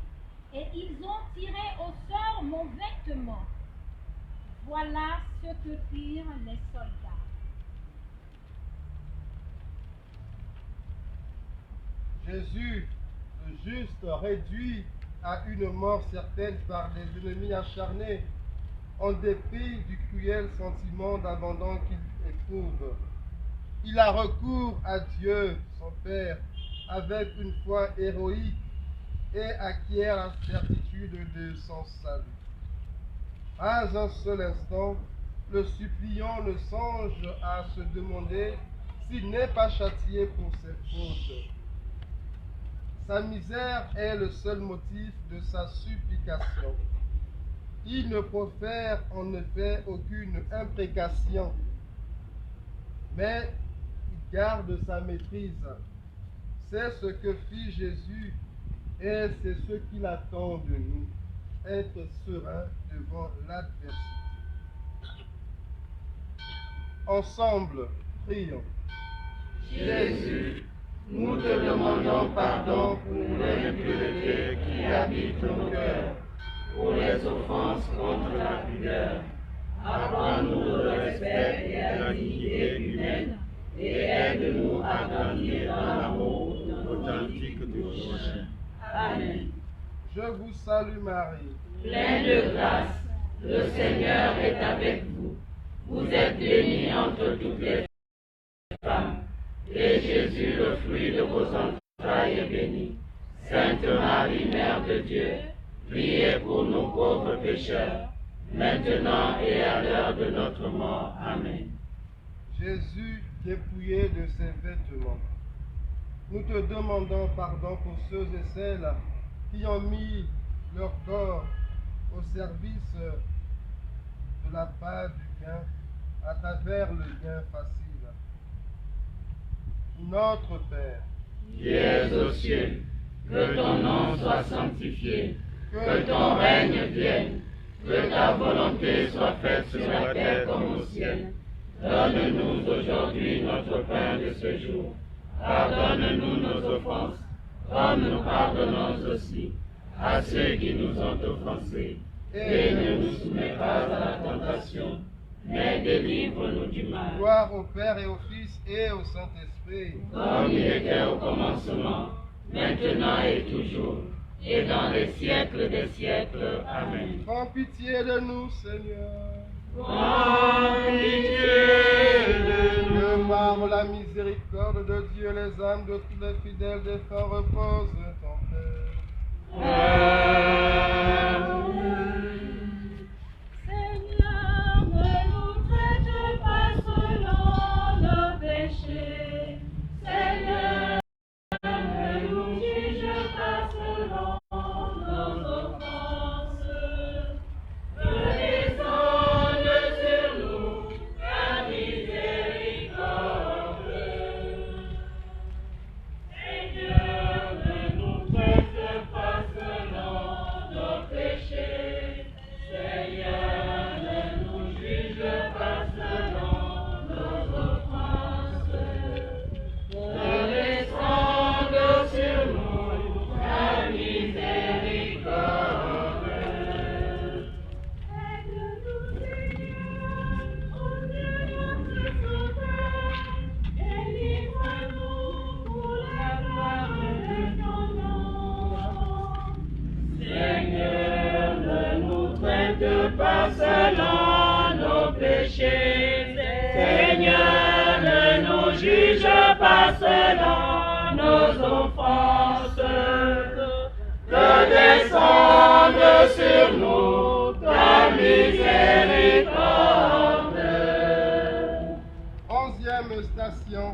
et ils ont tiré au sort mon vêtement. Voilà ce que firent les soldats. Jésus, le juste, réduit à une mort certaine par les ennemis acharnés, en dépit du cruel sentiment d'abandon qu'il éprouve. Il a recours à Dieu, son Père, avec une foi héroïque et acquiert la certitude de son salut. Pas un seul instant, le suppliant ne songe à se demander s'il n'est pas châtié pour ses fautes. Sa misère est le seul motif de sa supplication. Il ne profère en effet aucune imprécation, mais il garde sa maîtrise. C'est ce que fit Jésus et c'est ce qu'il attend de nous, être serein devant l'adversité. Ensemble, prions. Jésus, nous te demandons pardon pour l'impureté qui habite nos cœurs, pour les offenses contre la pudeur. Apprends-nous le respect et la dignité humaine et aide-nous à grandir dans l'amour authentique du prochain. Amen. Je vous salue Marie, Pleine de grâce, le Seigneur est avec vous. Vous êtes bénie entre toutes les femmes, et Jésus, le fruit de vos entrailles, est béni. Sainte Marie, Mère de Dieu, priez pour nous pauvres pécheurs, maintenant et à l'heure de notre mort. Amen. Jésus, dépouillé de ses vêtements, nous te demandons pardon pour ceux et celles qui ont mis leur corps au service de la part du gain à travers le gain facile. Notre Père, qui es aux cieux, que ton nom soit sanctifié, que ton règne vienne, que ta volonté soit faite sur la terre comme au ciel. Donne-nous aujourd'hui notre pain de ce jour. Pardonne-nous nos offenses, comme nous pardonnons aussi à ceux qui nous ont offensés. Et ne nous soumets pas à la tentation, mais délivre-nous du mal. gloire au Père et au Fils et au Saint-Esprit, Comme il était au commencement, maintenant et toujours, et dans les siècles des siècles. Amen. prends pitié de nous, Seigneur. Prends pitié de nous. Que par la miséricorde de Dieu, les âmes de tous les fidèles défunts reposent en paix. Amen. Seigneur, ne nous traite pas selon nos péchés. Seigneur, ne nous juge pas selon nos offenses. Descende sur nous ta miséricorde. Seigneur, ne nous traite pas selon nos péchés. pas selon nos péchés. Seigneur, ne nous juge pas selon nos offenses. Que descende sur nous ta miséricorde. 11e station.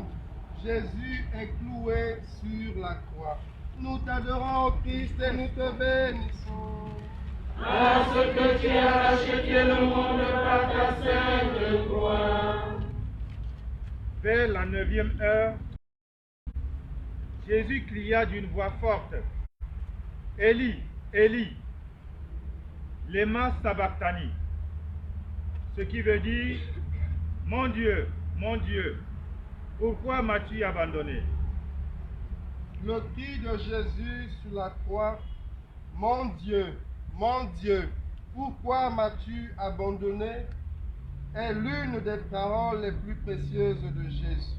Jésus est cloué sur la croix. Nous t'adorons, ô Christ, et nous te bénissons. Parce que tu as racheté le monde par ta sainte croix. Vers la 9e heure, Jésus cria d'une voix forte, « Élie, Élie, lema sabachthani », ce qui veut dire, « Mon Dieu, pourquoi m'as-tu abandonné ?» Le cri de Jésus sur la croix, « Mon Dieu, pourquoi m'as-tu abandonné ?» est l'une des paroles les plus précieuses de Jésus.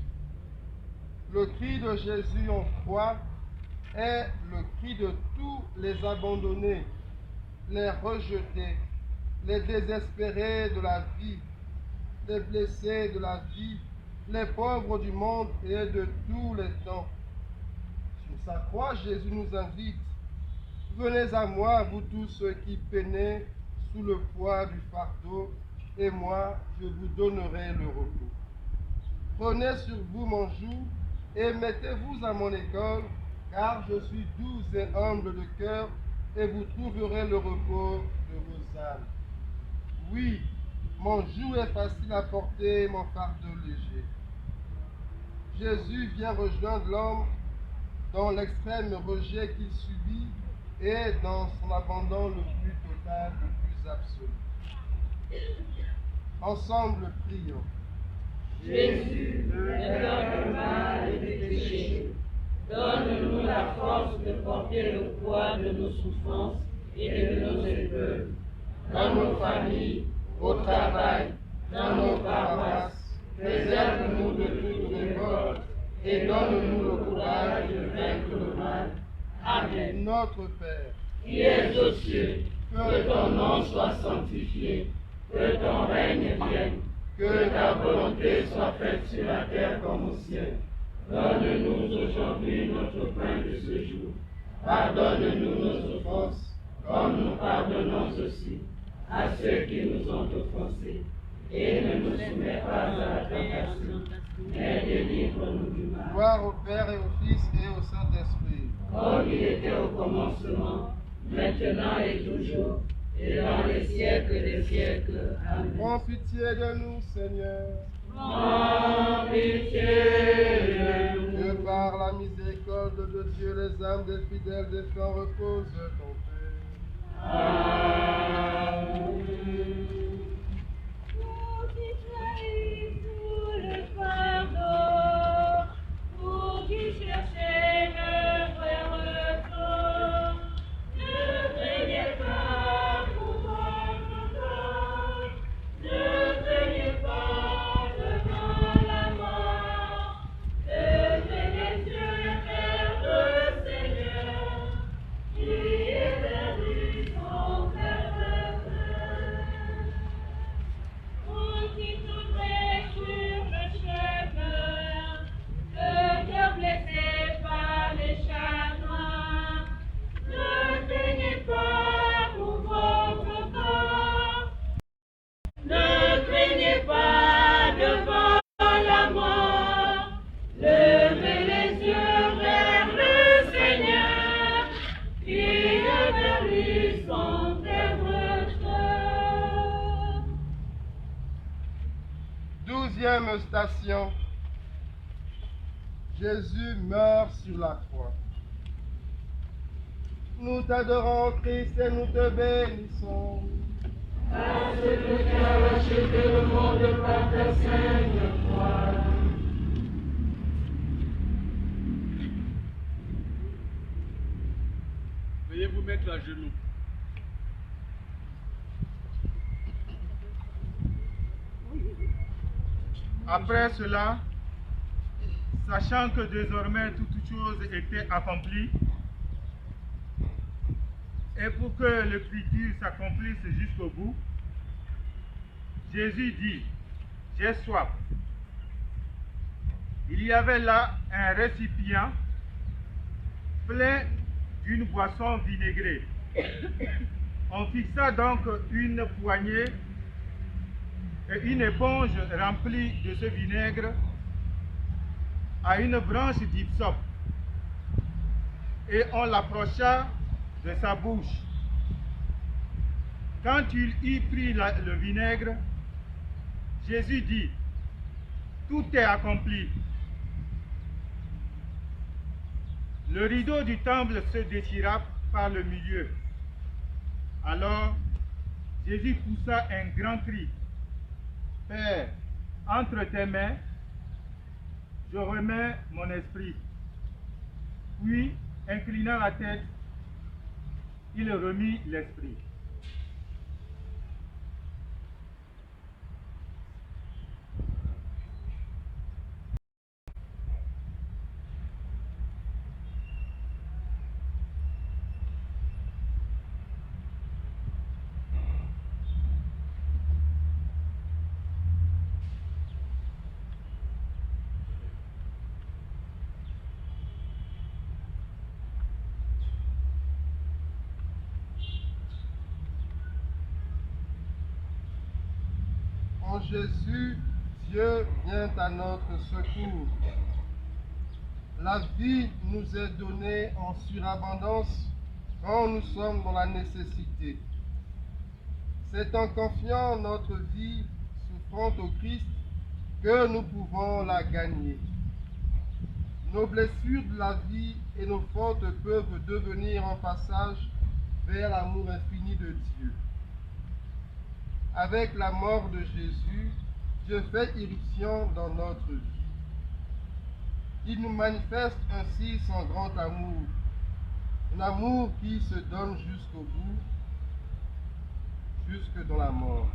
Le cri de Jésus en croix est le cri de tous les abandonnés, les rejetés, les désespérés de la vie, les blessés de la vie, les pauvres du monde et de tous les temps. Sur sa croix, Jésus nous invite. Venez à moi, vous tous ceux qui peinez sous le poids du fardeau, et moi, je vous donnerai le repos. Prenez sur vous mon joug et mettez-vous à mon école, car je suis doux et humble de cœur, et vous trouverez le repos de vos âmes. Oui, mon joug est facile à porter, mon fardeau léger. Jésus vient rejoindre l'homme dans l'extrême rejet qu'il subit et dans son abandon le plus total, le plus absolu. Ensemble, prions. Jésus, vainqueur du mal et du péché, donne-nous la force de porter le poids de nos souffrances et de nos épreuves, dans nos familles, au travail, dans nos paroisses. Préserve-nous de toute révolte et donne-nous le courage de vaincre le mal. Amen. Notre Père, Qui es aux cieux, que ton nom soit sanctifié, que ton règne vienne, que ta volonté soit faite sur la terre comme au ciel. Donne-nous aujourd'hui notre pain de ce jour. Pardonne-nous nos offenses, comme nous pardonnons aussi à ceux qui nous ont offensés. Et ne nous soumets pas à la tentation, mais délivre-nous du mal. gloire au Père et au Fils et au Saint-Esprit. Comme il était au commencement, maintenant et toujours, et dans les siècles des siècles. Amen. Prends pitié de nous, Seigneur, Prends pitié de nous. que par la miséricorde de Dieu, les âmes des fidèles défunts reposent en paix. Amen. Vous qui trahissez sous le fardeau, vous qui cherchez le vrai retour, ne craignez pas pour votre corps, ne craignez pas devant la mort, levez les yeux vers le Seigneur, qui établit son peuple. Vous qui tournez sur le chemin, le cœur blessé par les chagrins, ne craignez pas pour votre corps, ne craignez pas devant la mort, levez les yeux vers le Seigneur, qui est vers lui son témoignage. 12e station. Jésus meurt sur la croix. Nous t'adorons, Christ, et nous te bénissons. Parce que tu as racheté le monde par ta sainte croix. Veuillez vous mettre à genoux. Après cela, sachant que désormais toutes choses étaient accomplies, et pour que l'écriture s'accomplisse jusqu'au bout, Jésus dit, « J'ai soif. » Il y avait là un récipient plein d'une boisson vinaigrée. On fixa donc une poignée et une éponge remplie de ce vinaigre à une branche d'hysope et on l'approcha de sa bouche. Quand il eut pris le vinaigre, Jésus dit, « Tout est accompli. » Le rideau du temple se déchira par le milieu. Alors, Jésus poussa un grand cri. « Père, entre tes mains, je remets mon esprit. » Puis, inclinant la tête, il remit l'esprit. En Jésus, Dieu vient à notre secours. La vie nous est donnée en surabondance quand nous sommes dans la nécessité. C'est en confiant notre vie souffrante au Christ que nous pouvons la gagner. Nos blessures de la vie et nos fautes peuvent devenir un passage vers l'amour infini de Dieu. Avec la mort de Jésus, Dieu fait irruption dans notre vie. Il nous manifeste ainsi son grand amour, un amour qui se donne jusqu'au bout, jusque dans la mort.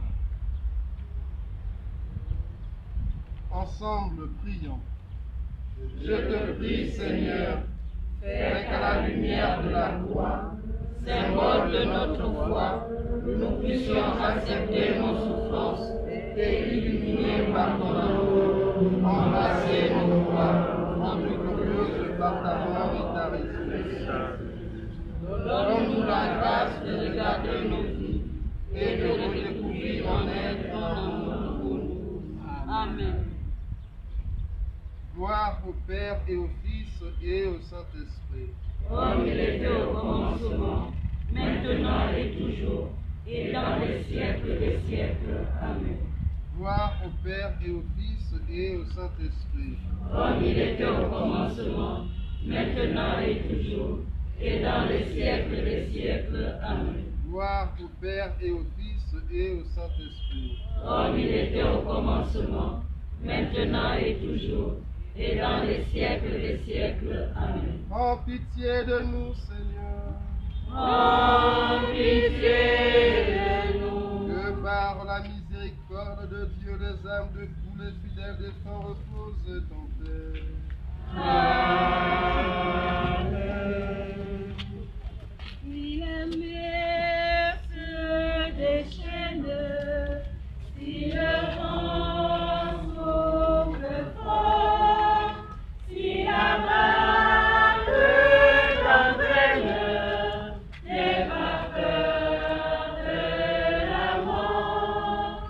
Ensemble, prions. Je te prie, Seigneur, fais qu'à la lumière de la croix, symbole de notre foi, nous puissions accepter nos souffrances et illuminer par ton amour, embrasser nos croix, rendues glorieuses par ta mort et ta résurrection. Donne-nous la grâce de regarder nos vies et de redécouvrir en elle ton amour pour nous. Amen. Gloire au Père et au Fils et au Saint-Esprit. Comme il était au commencement, maintenant et toujours, et dans les siècles des siècles. Amen. Gloire au Père et au Fils et au Saint-Esprit. Comme il était au commencement, maintenant et toujours, et dans les siècles des siècles. Amen. Gloire au Père et au Fils et au Saint-Esprit. Comme il était au commencement, maintenant et toujours, et dans les siècles des siècles. Amen. Prends pitié de nous, Seigneur. Prends pitié de nous. Que par la miséricorde de Dieu, les âmes de tous les fidèles défunts reposent ton Père. Amen. Si la mer se déchaîne, si le vent souffle fort, si la vague t'entraîne, les vapeurs de la mort,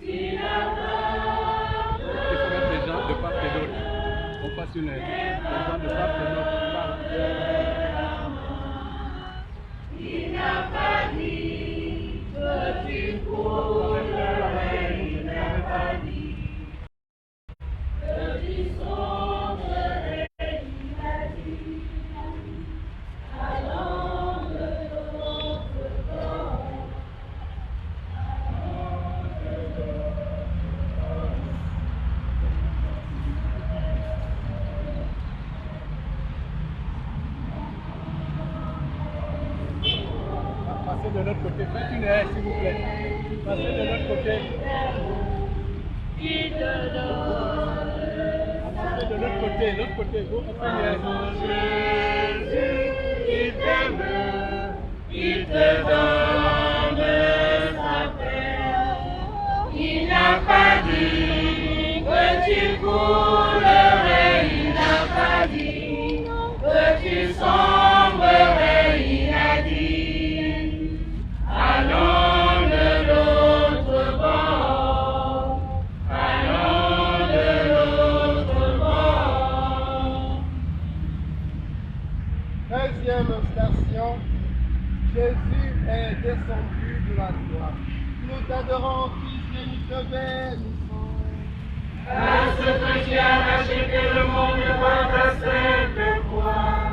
si la vague Il faut mettre les gens de part et d'autre. On passe une aide. Les gens de part et d'autre. il n'a pas dit que tu courrais, il n'a pas dit que tu sombrerais, il a dit allons de l'autre bord, allons de l'autre Passez de l'autre côté. Faites une aide, s'il vous plaît. Passez de l'autre côté. il te donne. Passez de l'autre côté. L'autre côté. Vous faites une aide. Jésus, il t'aime, il te donne sa paix, il tu coulerais inappasie, que tu sombrerais inadie. Allons de l'autre bord, allons de l'autre bord. 13e station, Jésus est descendu de la croix. Nous t'adorons, Fils, et nous te bénissons. Parce que tu as racheté le monde par ta sainte croix.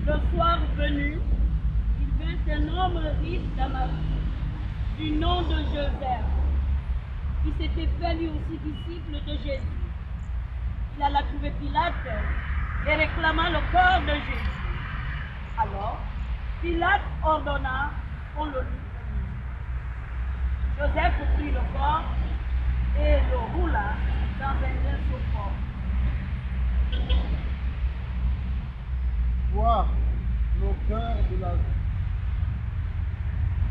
Le soir venu, il vint un homme riche d'Amarie, du nom de Joseph, qui s'était fait lui aussi disciple de Jésus. Il alla trouver Pilate et réclama le corps de Jésus. Alors, Pilate ordonna qu'on le lui. Joseph prit le corps et le roula dans un linceau fort. Vois le cœur de la vie.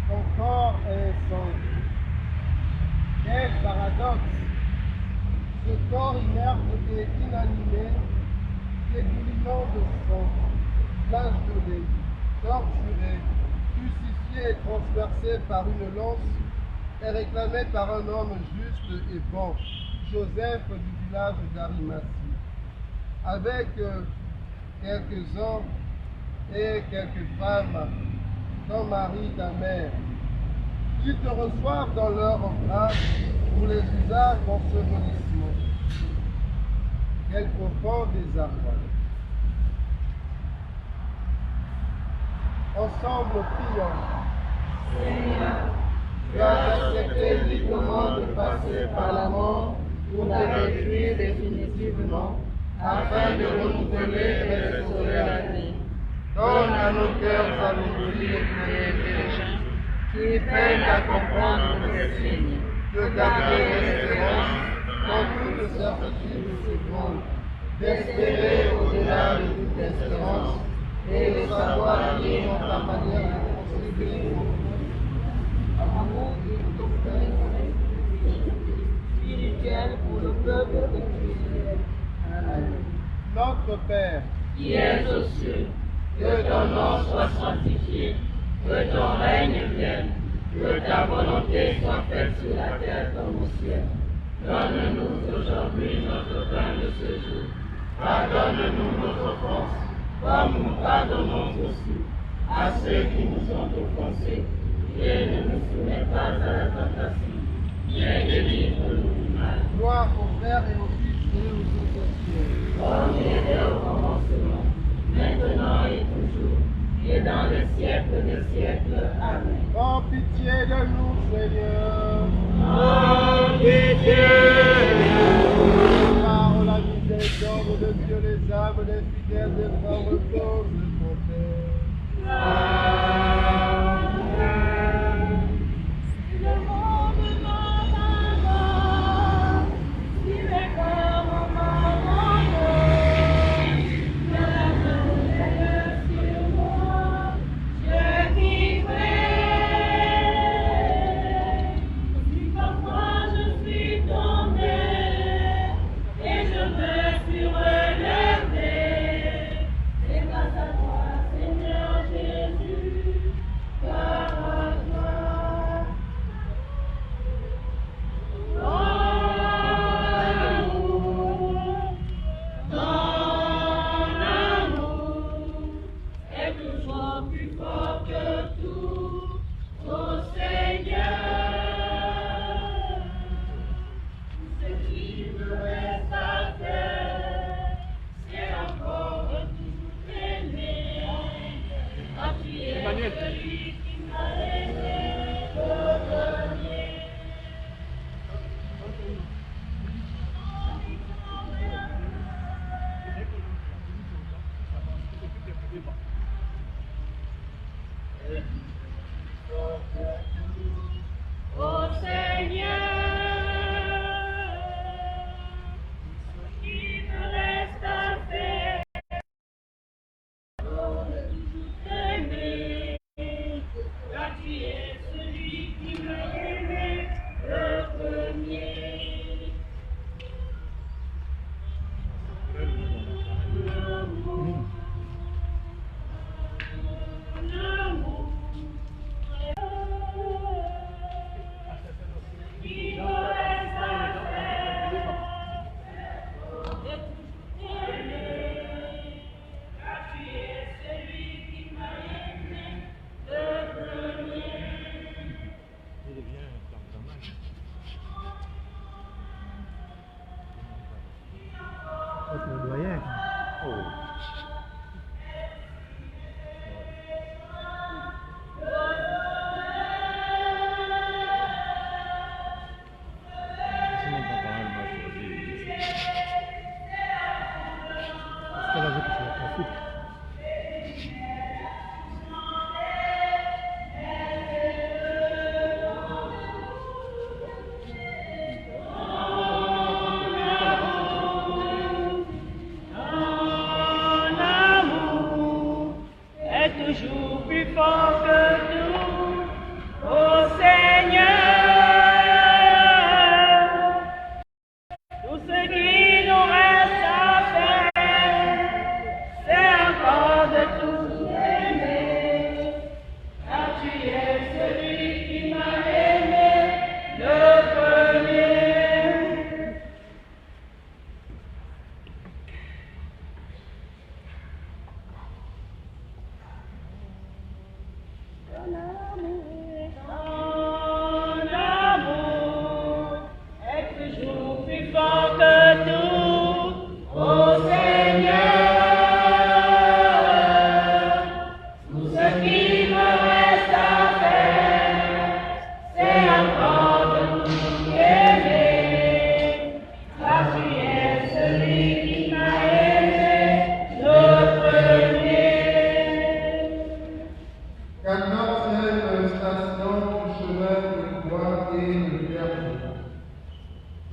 Ton corps est incendie. Quel paradoxe! Ce corps inerte et inanimé, dégoulinant de sang, flageolé, torturé, crucifié et transpercé par une lance, est réclamé par un homme juste et bon, Joseph du village d'Arimathie, avec quelques hommes et quelques femmes, comme Marie ta mère. Ils te reçoivent dans leur bras pour les usages d'ensevelissement. Quel profond désarroi. Ensemble, prions. Seigneur, tu as accepté librement de passer par la mort pour la réduire définitivement, afin de renouveler et restaurer la vie. Donne à nos cœurs alourdis et péchants, qui peinent à comprendre tes signes, de garder l'espérance dans toute certitude seconde, d'espérer au-delà de toute espérance, et de savoir vivre en ta manière de contribuer au amour et spirituel pour le peuple de Christ. Amen. Notre Père, Qui es aux cieux, que ton nom soit sanctifié, que ton règne vienne, que ta volonté soit faite sur la terre comme au ciel. Donne-nous aujourd'hui notre pain de ce jour. Pardonne-nous nos offenses, comme nous pardonnons aussi à ceux qui nous ont offensés. Et ne nous soumets pas à la tentation, mais délivre-nous du mal. gloire au Père et au Fils et aux Saints-Esprits. Comme il était au commencement, maintenant et toujours, et dans les siècles des siècles. Amen. Oh, pitié de nous, Seigneur. Oh, pitié! Par la miséricorde de Dieu, les âmes des fidèles et frères reposent de ton Père. Le monde m'abandonne, si les corps m'abandonnent, que la soleil sur moi, je vivrai. Si parfois je suis tombée, et je me suis relevée, c'est grâce à toi, Seigneur Jésus.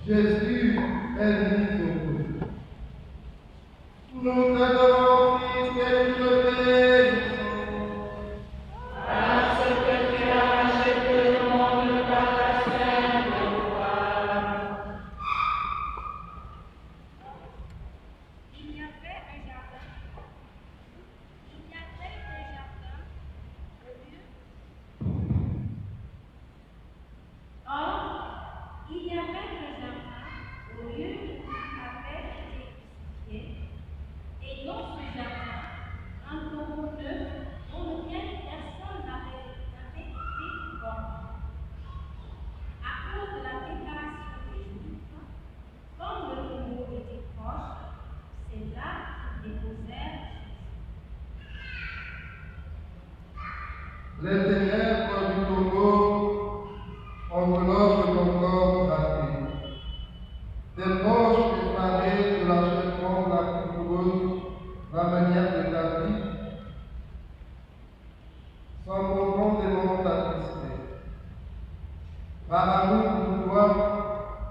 Jésus est mis au bout. Nous t'adorons, Fils, et nous te bénissons. Parce que tu as racheté le monde par ta sainte loi. Il y avait un jardin au lieu. Or, il y avait un jardin au lieu où il avait été crucifié, et dans ce jardin, un tombeau neuf dans lequel personne n'avait été borné. À cause de la déclaration des Juifs, comme le tombeau était proche, c'est là qu'ils déposèrent Les ténèbres du tombeau enveloppent ton corps raté. Des proches effarés de l'achèvement de la douloureuse manière de ta vie sont profondément attristés. Par amour pour toi,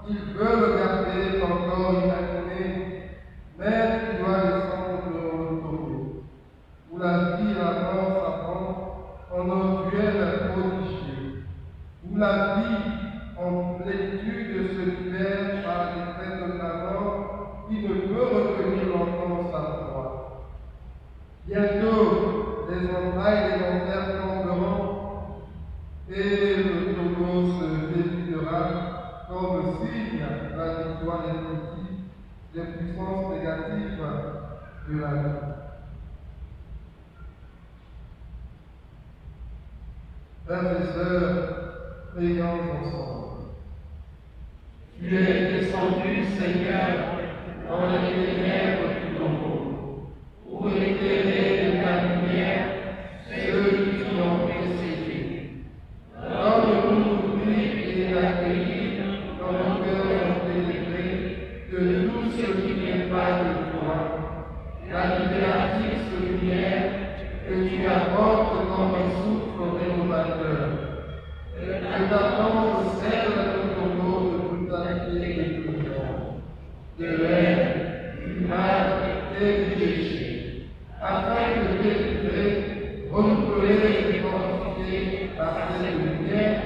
ils veulent garder ton corps immaculé, mais tu dois descendre dans le tombeau, où la vie et la mort s'affrontent en un duel prodigieux, où la vie en plénitude se libère par l'effet de ta mort qui ne peut retenir longtemps sa proie. Bientôt, les entrailles des enfers tomberont et le tombeau se dévidera comme signe de la victoire définitive des puissances négatives de la vie. Frères et sœurs, prions ensemble. Tu es descendu, Seigneur, dans les ténèbres du tombeau, pour éclairer de ta lumière ceux qui t'ont précédé. Donne-nous d'ouvrir et d'accueillir dans nos cœurs pénétrés de tout ce qui n'est pas de toi, la libératrice lumière que tu apportes comme un souffle rénovateur. Que ta tente scelle le tombeau de toute amitié et de tout monde, de haine, du mal et du péché, afin de délivrer, renouveler et fortifier par cette lumière,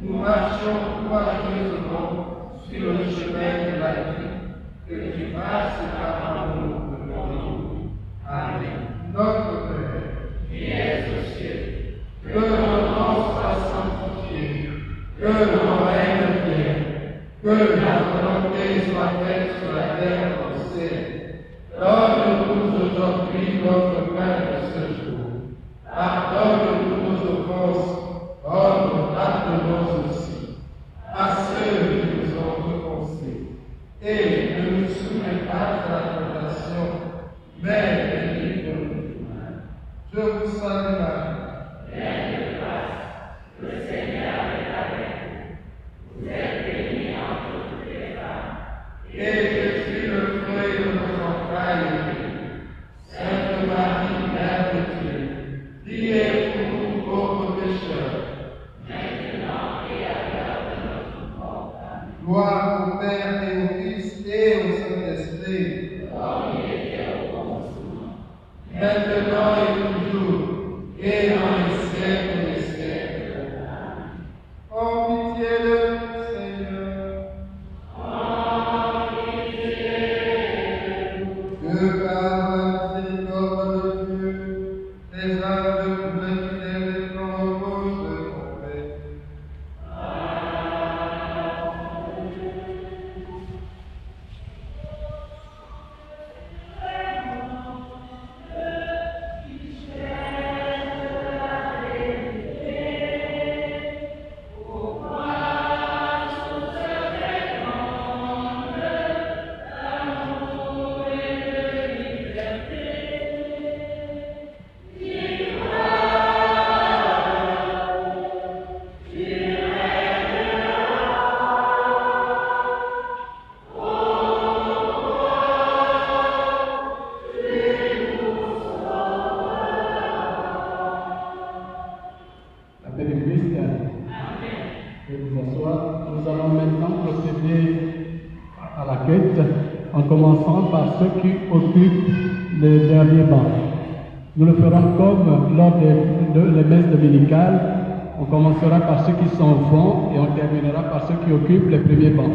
nous marchons courageusement sur le chemin de la vie, que tu fasses par amour de nous. Amen. Notre Père, Qui es aux cieux, que ton nom soit sanctifié, que ton règne vienne, que ta volonté soit faite sur la terre comme au ciel. Donne-nous aujourd'hui notre pain de ce jour. Pardonne-nous nos offenses, comme nous pardonnons aussi à ceux qui nous ont offensés. Et ne nous soumets pas à la tentation, mais délivre-nous du mal. Je vous salue Marie. pleine de grâce, le Seigneur est avec vous. Vous êtes bénie entre toutes les femmes, Et Jésus, le fruit de vos entrailles, est béni. Sainte Marie, Mère de Dieu, priez pour nous pauvres pécheurs, maintenant et à l'heure de notre mort. Amen. gloire au Père et au Fils et au Saint-Esprit, Comme il était au commencement, maintenant et toujours, et dans les siècles des siècles. Amen. En pitié de nous, Seigneur, que par la miséricorde de Dieu, les âmes de tous les fidèles en repose en paix. La paix de Christ. Veuillez vous asseoir. Nous allons maintenant procéder à la quête en commençant par ceux qui occupent les derniers bancs. Nous le ferons comme lors des messes dominicales. On commencera par ceux qui sont au fond et on terminera par ceux qui occupent les premiers bancs.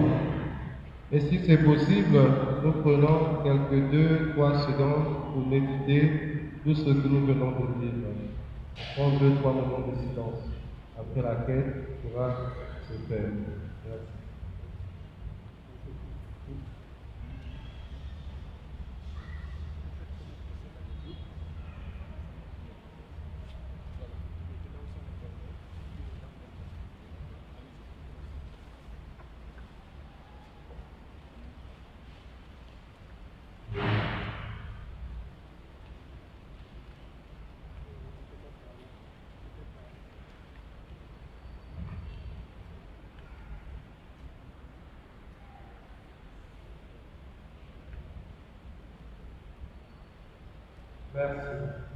Et si c'est possible, nous prenons quelques 2-3 secondes pour méditer tout ce que nous venons de dire. On prend 2-3 moments de silence. Après la quête pourra se faire. Merci. Merci.